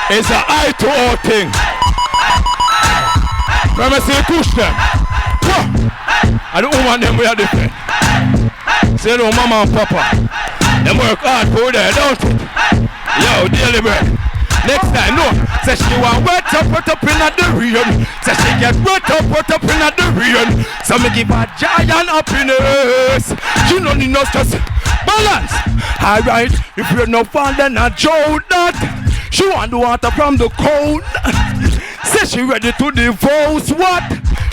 It's an eye to all thing. Remember say push them. I don't want them we are different. Say no mama and papa. Them work hard for there, don't it? Yo, daily bread. Next time, no. Say she want wet up in the rain. Say she get wet up in the rain. So me give her giant happiness. She no need no stress. Balance. Alright, if you're no fan, then I joke that. She want the water from the cold. Say she ready to divorce what?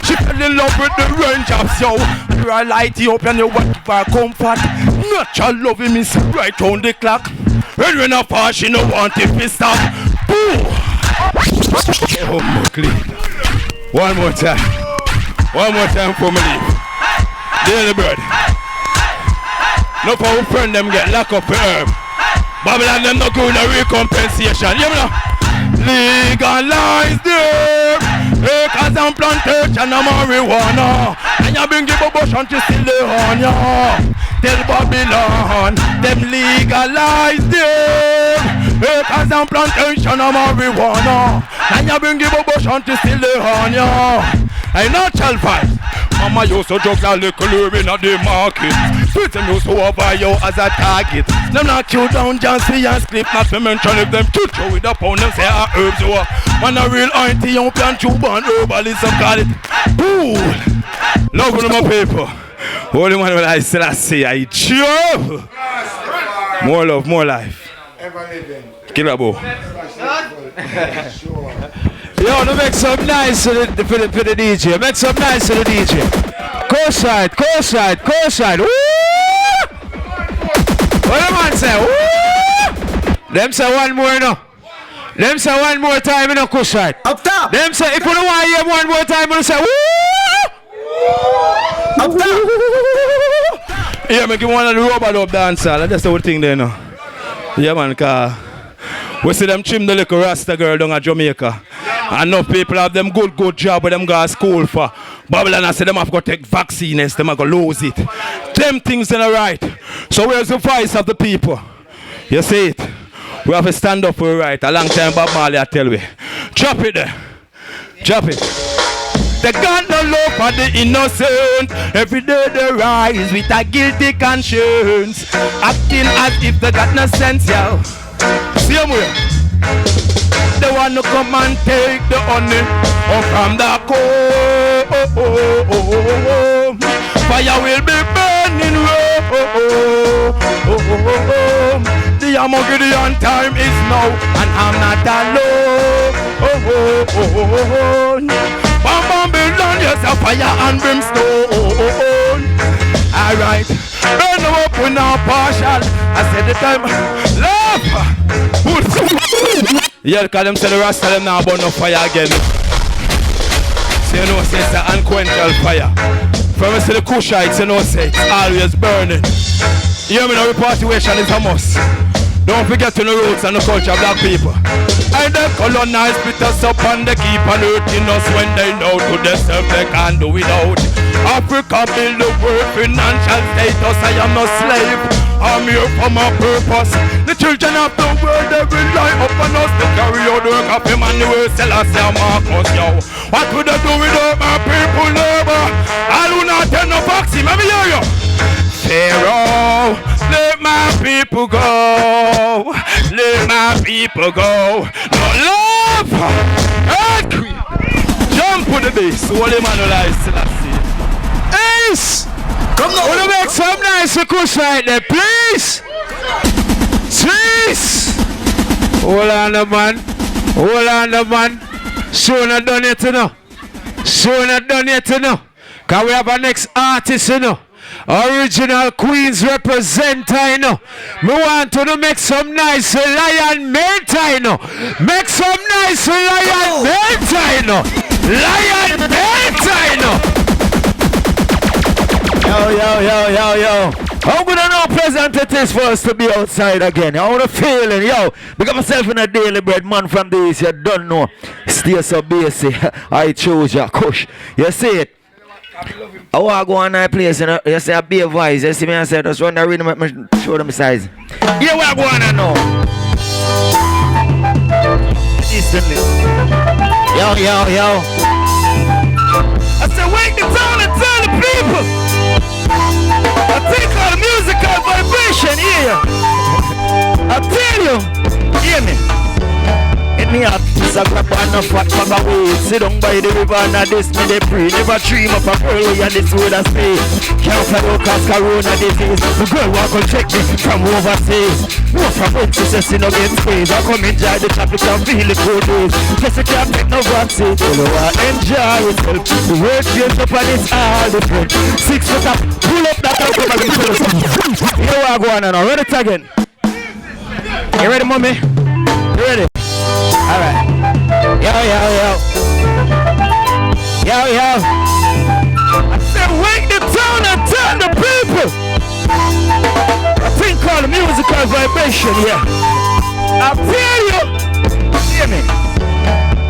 She fell in love with the range of so. I light you up and you want for comfort. Natural loving me right on the clock. When I pass, she no want it to stop. Boo! Oh, Mokli. One more time. One more time for me leave. Daily bird. No for our friend them get locked up for herb. Babylon them not going to recompensation. You know? Legalize them. Acres and plantation of marijuana. And you bring the bush to still the honor. Tell Babylon, them legalize them. Acres and plantation of marijuana. And you bring the bush to still the honor. I not shall fight. Mama used to drugs a little in the market. Sweet them used to offer you as a target. Them knock you down just see and sleep. Not to mention if them shoot you with a pound. Them say herbs you are. Man a real Ethiopian Cuban herbalist call it. Cool. Love with my people. Holy man when I still say I chew. More love, more life. Ever living. Killabo. Yo, no make some nice for the DJ. Make some nice for the DJ. Co-side. Woo! What the man say? Woo! Them say one more, no. Them say one more time, you know, co-side. Up top. Them say if you don't want to hear one more time, you say woo! Up top. Yeah, make one of the rubber up dancer. That's the whole thing there, no. Yeah, man, car. We see them trim the little Rasta girl down at Jamaica. Enough people have them good job with them go to school for. Babylon I say them have to take vaccines, them have to lose it. Them things are right. So where's the voice of the people? You see it? We have to stand up for the right. A long time Bob Marley I tell we. Drop it there. Drop it. They got no love for the innocent. Every day they rise with a guilty conscience. Acting as if they got no sense, yo. See them here. They want to come and take the honey from the coal. Fire will be burning. The Armageddon time is now, and I'm not alone. Babylon, yes, a fire and brimstone. Alright, burn them up with no partial. I said the time, love. Yeah, because them say the Rasta them now burn no fire again. So you know, say it's an unquenchable fire. From us to the Kushites, you know, say it's always burning. You hear me now, repatriation is a must. Don't forget to the roots and the culture of black people. And they colonize, split us up and they keep on hurting us when they know to themselves they can't do without. Africa build the world, financial status, I am no slave. I'm here for my purpose. The children of the world, they rely upon us to carry out the work of Emmanuel Selassie and Marcus, yo. What would I do without my people, neighbor? I do not tell no vaccine, let me hear you. Pharaoh, let my people go. Let my people go. No love. Earthquake. Jump on the base. Holy Emmanuel Selassie. Ace. Come on. Wanna make some nice kush right there, please? Jeez. Hold on, the man. Hold on, the man. Sure not done yet, you know. Sure not done yet, you know. Cause we have a next artist, you know. Original Queens representer, you know. We want to make some nice lion melter, you know. Make some nice lion melter, you know. Lion melter, you know. Yo. How good and how pleasant it is for us to be outside again. How the feeling, yo. Because myself in a daily bread man from the east, you don't know. Stay so basic. I chose ya, kush. You see it? I want to go on that place, you know. You say a big voice. You see me and say, just run the rhythm, let me show them size. Yeah, we are going on now. Instantly. Yo. I said, wake the town and tell the people. I think all the musical vibration here. I tell you, hear me. Hit me up, it's a grab and a fat bag of weed. Sit down by the river and a this me they pray. Never dream of a girl where this would have stay. Can't fly out cause corona disease. The girl walk and check me from overseas. No from when she says she no get squeezed. I come enjoy the traffic and feel the cold days. Guess you can't take no vaccine. You know I enjoy yourself. The world change up and it's all different. 6 foot up, pull up that up and tell us something. You know what I go on now, ready it again. You ready, mommy? You ready? Alright. Yo. I said wake the town and tell the people. A thing called musical vibration, yeah. I feel you. Hear me.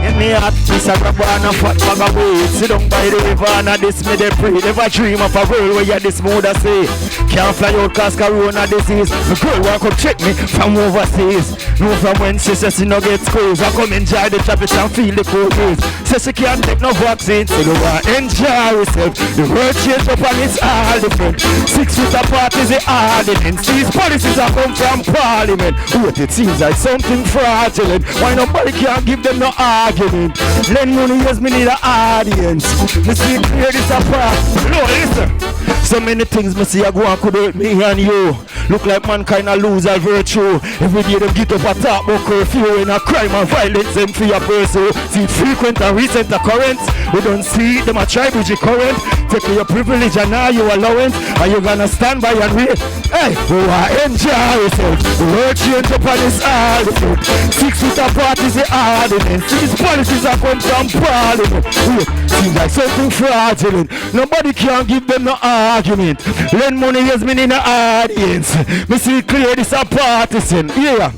Get me up, this a grab and a fat bag of weed. Sit down by the river and a this me they pray. Never dream of a world where you this mood I say. Can't fly out cause corona disease. The girl walk up check me from overseas. No from when she says she no get squeezed. I come enjoy the traffic and feel the cold breeze. Says she can't take no vaccine. So you want enjoy yourself. The world change up and it's all different. 6 foot apart is the ordinance. These policies are come from parliament. Wait, it seems like something fraudulent. Why nobody can't give them no argument? Lend money, yes, me need an audience. Me see clear this apart. No, listen. So many things me see I go and could hurt me and you. Look like mankind a lose a virtue. Every day them get up a talk about curfew. In a crime and violence them for your person. See it frequent and recent occurrence. We don't see them a try bridge current. Take your privilege and now you allowance. Are you gonna stand by and wait? Hey, enjoy yourself. The world change up and it's all different. 6 foot apart is the ordinance. These policies are come from parliament. Seems like something fraudulent. Nobody can give them no argument. Lend money has been in the audience. Me see clear this a partisan. Yeah.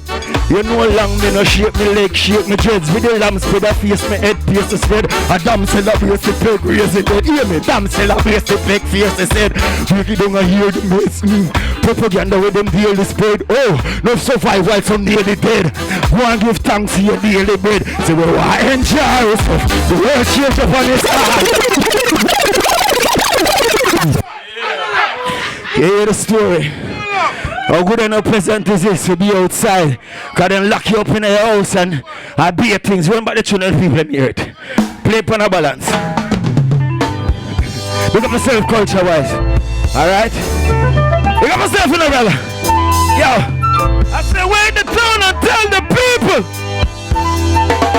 You know long me no shake me leg, shake me dreads. With the lamb spread a face, me head pierce the spread. A damn celebrate the peg, raise the dead. Hear me, damn celebrate the peg, face the said. We don't hear the mess. Propaganda with them daily spread. Oh, no survive while some nearly dead. Go and give thanks to your daily bread. Say we want to enjoy yourself. The world change up on its heart. You hear the story? How good and how pleasant is this to be outside? Because then lock you up in your house and I beat things. Remember the children people in here. Play upon a balance. Look at myself culture wise. Alright? Look at myself in a brother. Yo. I say wake the town and tell the people.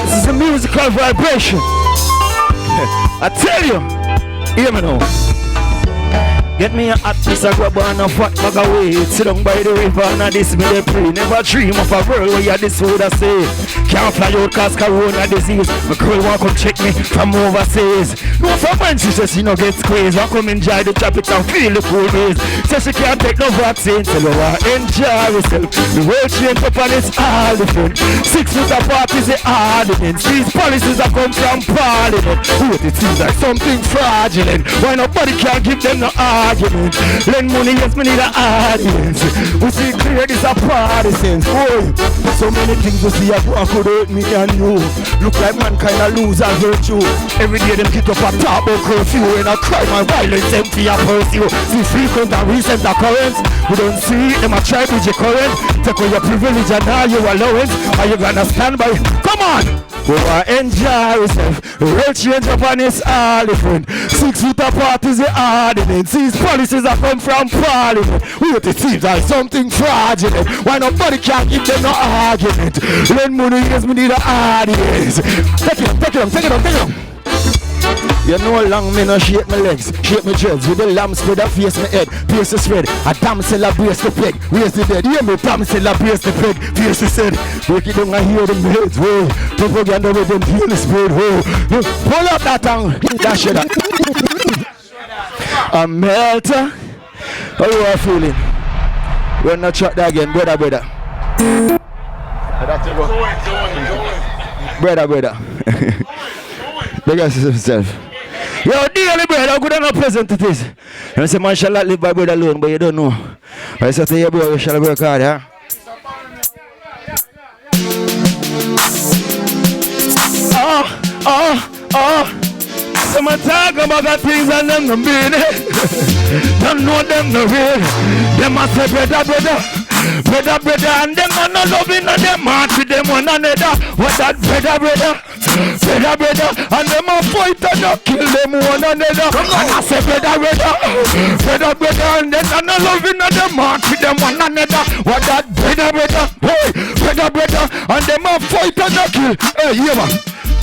This is a musical vibration. I tell you. Hear me now. Get me a hot piece of grub and a fat bag of weight. Sit down by the river and this me they pray. Never dream of a world where you this would I say. Can't fly out cause corona disease. My girl want come check me from overseas. No for man she says she no get squeezed. Want come enjoy the tropics and feel the cool breeze. Says she can't take no vaccine. So you want enjoy yourself. The world change up and it's all different. 6 foot apart is the ordinance. These policies are come from parliament. Wait, it seems like something fraudulent. Why nobody can't give them no argument? Lend money, yes, me need an audience. We see clear this a partisan. Boy, so many things we see a could hurt me and you. Look like mankind a lose a virtue. Every day them get up a talk about curfew. And a crime and violence empty a pursue. See frequent and recent occurrence. We don't see them a try with your current. Take away your privilege and all your allowance. Are you gonna stand by? Come on! Go and enjoy yourself. The world change up and it's all different. 6 foot apart is the ordinance. These policies are come from parliament. Wait, it seems like something fraudulent. Why nobody can't give them no argument? Lend money, yes, me need an audience. Take it on. You know long me no shape my legs, shape my dreads. With the lamb spread a face my head, pierce the spread. A damn celebrates the peg, raise the dead. Hear me, damn celebrates the peg, pierce the said. Break it down and hear them heads, whoa. Propaganda with them feel the spread, whoa. Pull up that tongue, that shit up. A melter. How you are feeling? We're not shot that again, brother. Brother. Big ass himself. Yo, dearly brother, how good and how pleasant it is. You say man shall not live by bread alone, but you don't know. I say to you, bro, you shall work hard, yeah? Some talk about the things and them no mean it. Don't know them no real. Them a say brother. And them are not loving and them heart with them one another. What that brother. And them a fight and not kill them one another. And I say brother. And them are not loving and them heart with them one another. What that brother. Hey, brother. And them a fight and not kill. Hey, yeah man.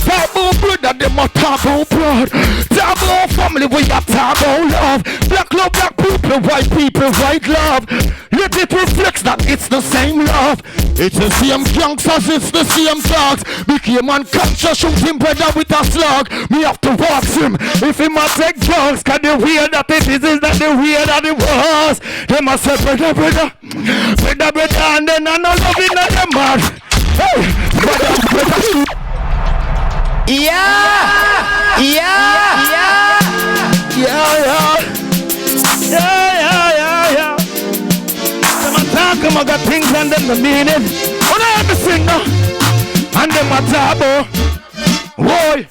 Talk about brother, them a talk about blood. Talk about family, we a talk about love. Black love, black people, white love. Let it reflect that it's the same love. It's the same gangsters, it's the same dogs. Became unconscious, shoot him brother with a slug. Me have to watch him. If he must take drugs, can the way that it is that the way that it was. They must say brother. And then I'm not loving them man. Hey, brother. Yeah. Some talk about things and them the meaning. Oh no, I'm sing now. And them a talk boy.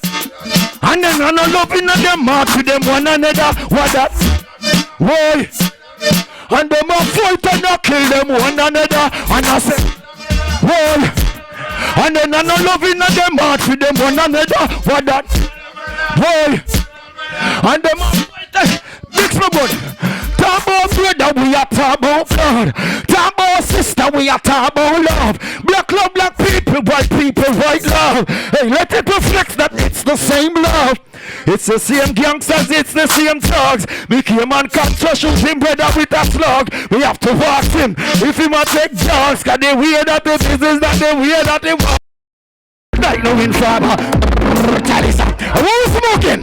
And then I'm not loving at them heart to them one another. What that? Boy. And them a fight and not kill them one another. And I say, boy. And then I'm not loving at them heart with them one another. What that? Boy. And them mix my blood. Talk about brother, we are talk about blood. Talk about sister, we are talk about love. Black love, black people, white love. Hey, let it reflect that it's the same love. It's the same gangsters, it's the same thugs. Became unconscious, shoot him brother with a slug. We have to watch him. If he might take drugs, cause they weird that it is that they weird that it was. Like no informer. What are we smoking?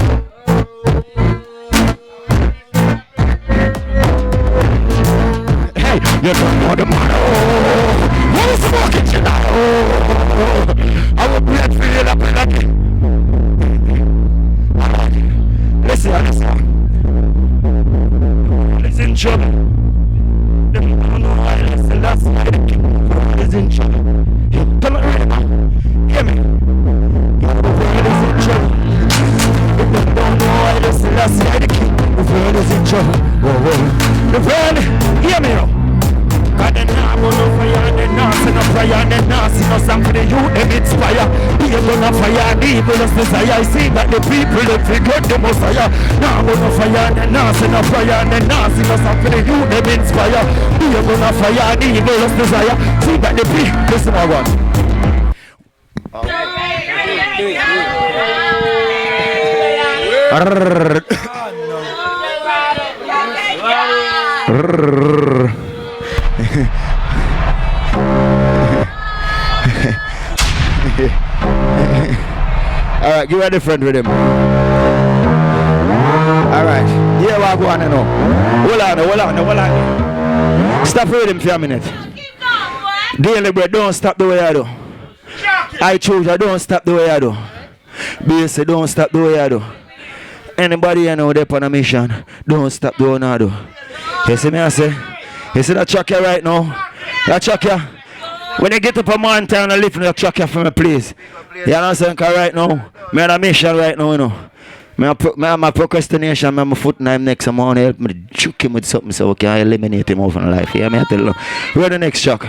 Hey, you don't know the man. Oh, what are we smoking tonight? Oh, I will breathe for you up in that thing. Listen. It's in trouble. Them don't know why it's the last night. It's in trouble. Come on, ready, man. Hear me. The world is in trouble. Them don't know why it's the last night. The world is in trouble. The world, hear me now. God, they not run no fire, they not send no prayer, they not see no song for the youth, them inspire. People gonna fire, the evil is desire. I see that the people, they forget the Messiah. Now run no fire, they not send no prayer, they not see no song for the youth, them inspire. People gonna fire, the evil is desire. See that the people, listen to what. Alright, give me a different rhythm. Alright, here we go on now. Hold on. Stop rhythm for a minute. Daily bread, don't stop the way I do. I choose, I don't stop the way I do. BC, don't stop the way I do. Anybody you know they're on a mission, don't stop the way I do. You see me I say? You see that truck here right now? That truck here? When you get up a mountain and lift that truck here for me, please. You understand? Because right now, I'm on a mission right now, you know. I have my procrastination, I have my foot in my neck, so I want to help me to juke him with something so we can eliminate him out from life. Yeah, I tell you. Where the next truck?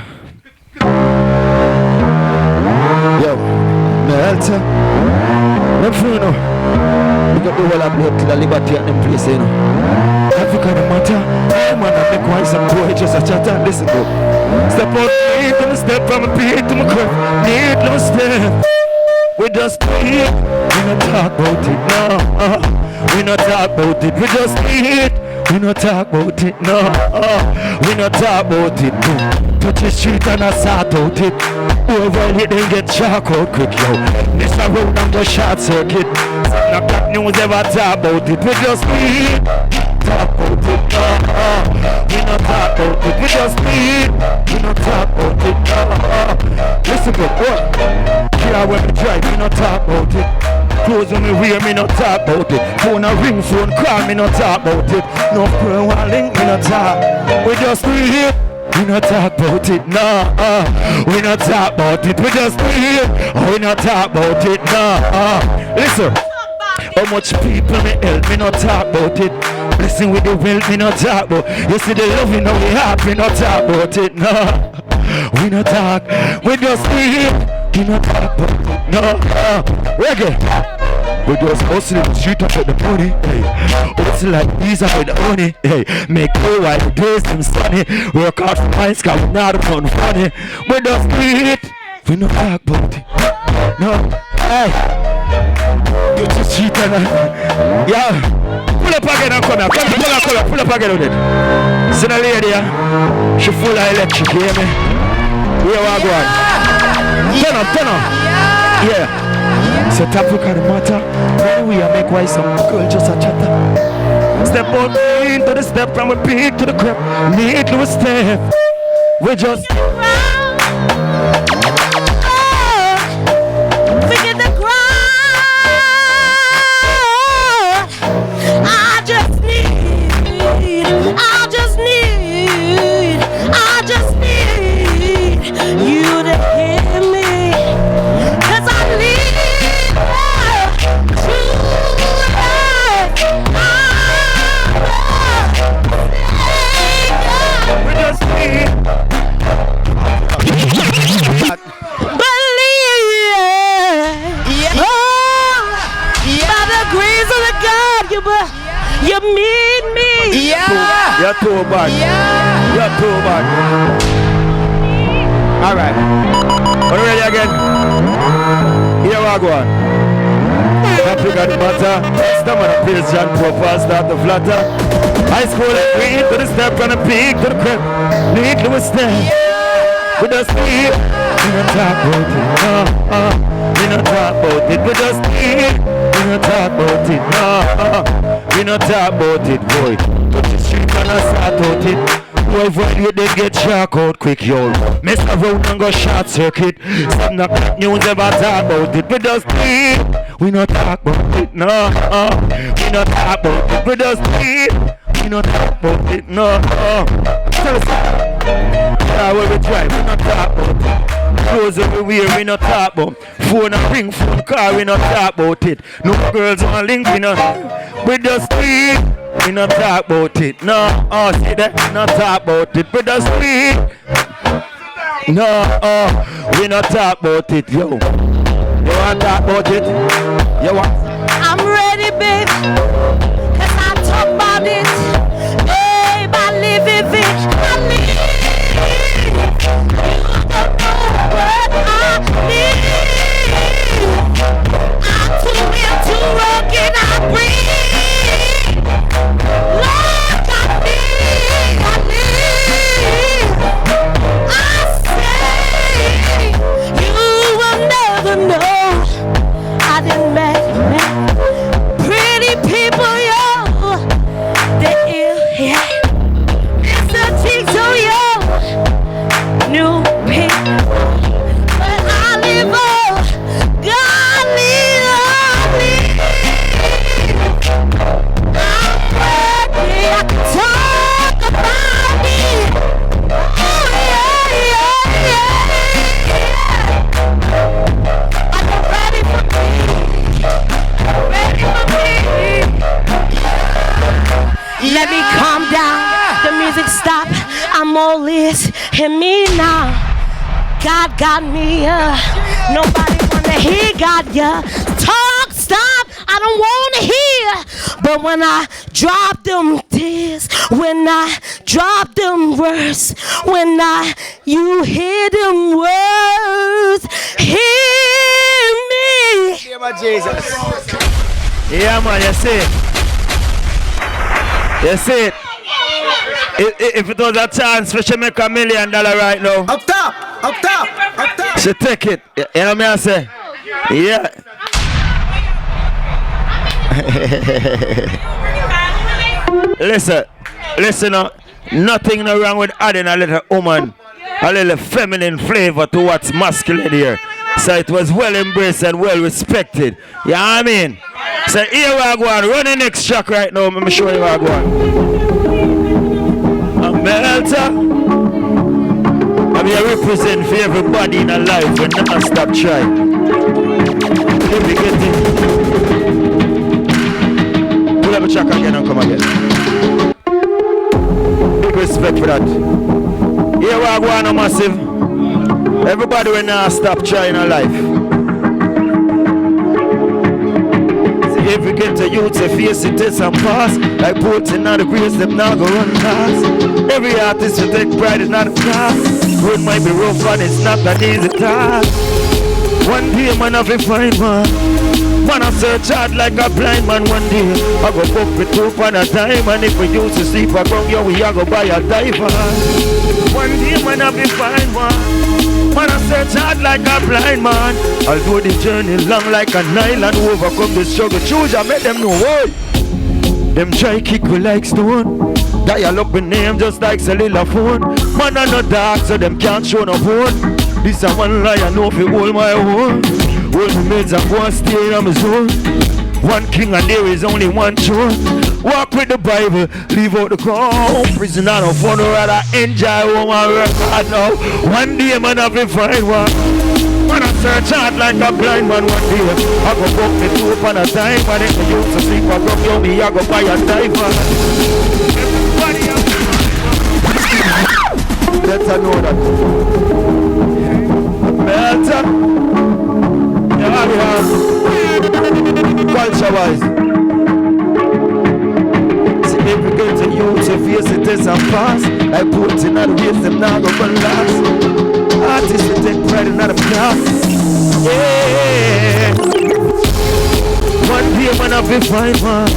Yo, Melter. I'm free, you know. We got the whole of blood to the liberty at them place, you know. Africa, the matter. I'm going to make wise some boy just a chat and listen to. Step out, need to step from my feet to my crib. Need no step. We just need. We not talk about it, no. We not talk about it. We just need. We not talk about it, no. We not talk about it, no. Touch the street and I sort out it. Over it then get shark out quick, yo. This a road and go short circuit. Not that news ever talk about it. We just need. Talk about it, no. We not talk about it. We just need. We not talk about it, no. Listen good, what? Here when we drive, we not talk about it. Clothes when we wear, me not talk about it. Phone a ring, phone call, me not talk about it. No girl want link, me not talk. We just need. We not talk about it, no. We not talk about it. We just need. We not talk about it, no. Listen. How much people me help, me not talk about it. Blessing with the wealth, me not talk about. You see the love in our heart, me not talk about it, no. We not talk. We just need. We not talk about it, no. Reggae. We just hustle the street up with the money, hey. Hustle like these up with the money, hey. Make go while the days them sunny. Work hard for minds, cause we not fun funny. We just need. We not talk about it, no. Hey. You just cheat and yeah. Pull up again and come here. Pull up again with it. See the lady here? She full of electric, you hear me? Here we go on. Turn up. Yeah. So Africa the matter. When we make wise some girl just a chatter. Step out into the step from a peak to the crib. Need to step. We just forget the crowd. I just need you to hear me. 'Cause I need true love. We just need. You mean me? Yeah. You're too bad. Yeah. You're too bad. Alright. Are you ready again? Here we go on. Africa the matter. Stop on the place, John Proper, start to flatter. High school and green to the step from the peak to the crib. Need to step. We just need. We don't talk about it. We don't talk about it. We just need. We don't talk about it. We don't talk about it, boy. But the street and I start out it. Boy, violate they get shark out quick, yo. Mess around and go short circuit. Some not news ever talk about it. We just need. We don't talk about it, no. We don't talk about it. We just need. We don't talk about it, no. Tell us. Yeah, where we drive, we don't talk about it. Clothes everywhere, we not talk about. Phone and ring, phone car, we not talk about it. No girls on link, we not. We just need. We not talk about it. No, see that? We not talk about it. We just need. No, we not talk about it, yo. You want to talk about it? You want? I'm ready, babe. 'Cause I talk about it. Babe, I live it. I live. I down. The music stop. I'm all ears. Hear me now. God got me. Nobody wanna hear God. Talk, stop. I don't wanna hear. But when I drop them tears, when I drop them words, when you hear them words, hear me. Yeah, my Jesus. Yeah, man, you see it. You see it. If it was a chance for she make $1 million right now. Up top, up top, up top. She take it. You know what I say? Yeah. Listen up. Nothing no wrong with adding a little woman, a little feminine flavor to what's masculine here. So it was well embraced and well respected. You know what I mean? So here we are going. Run the next track right now. Let me show you where we are going. America. I'm here represent for everybody in a life when not stop trying. Let me get it. Pull up a track again and come again. Big respect for that. Here we are going on massive. Everybody will not stop trying a life. See, if we get to youth, say face it, test and pass. Like boats in the grace, them now go run fast. Every artist will take pride in the past. Road might be rough and it's not an easy task. One day man have to find man. Man I search hard like a blind man one day. I go fuck with two on a time. And if we used to sleep around here, we a go buy a diver. One day man have to find man. Man I search hard like a blind man. Although the journey long like an island, overcome the struggle. Choose I make them know why. Them try kick me like stone. Dial up with name just like cellular phone. Man are not dark so them can't show no phone. This a one lie I know if you hold my own. Hold the maids and go and stay on my zone. One king and there is only one throne. Walk with the Bible, leave out the crown. Prison I don't fun, rather enjoy home and work hard now. One day man have to find one. Man I search hard like a blind man one day. I go book me two upon a time. And if you used to sleep I go yo me, I go buy a diver. Everybody else. Let's know that. Melter. Yeah, culture wise. See if we get to youth, so face it is and pass. Like put in the waist, them now go for last. Artists will take pride in the past. Yeah. One day man have to find one.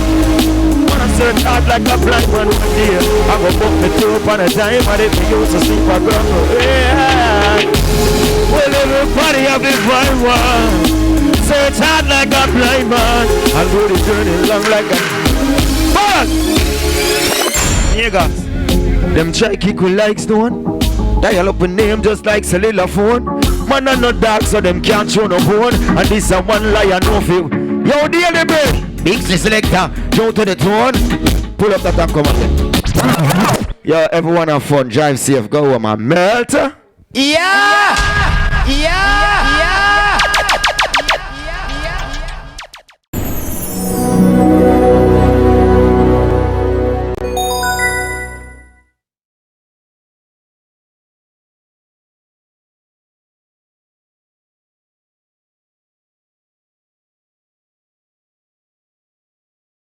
Search hard like a blind man one day. I go book me two upon a time. And if you used to sleep I go yeah. Well everybody have to find one. Search hard like a blind man. I'll go the journey long like a man. Niggas, them try kick with like stone. Dial up a name just like cellular phone. Man are not dark so them can't show no bone. And this a one lie I know feel. Yo daily bird. Big selector, Joe to the throne. Pull up that and come on. Yo, everyone have fun, drive safe, go home and melt. Yeah! Yeah!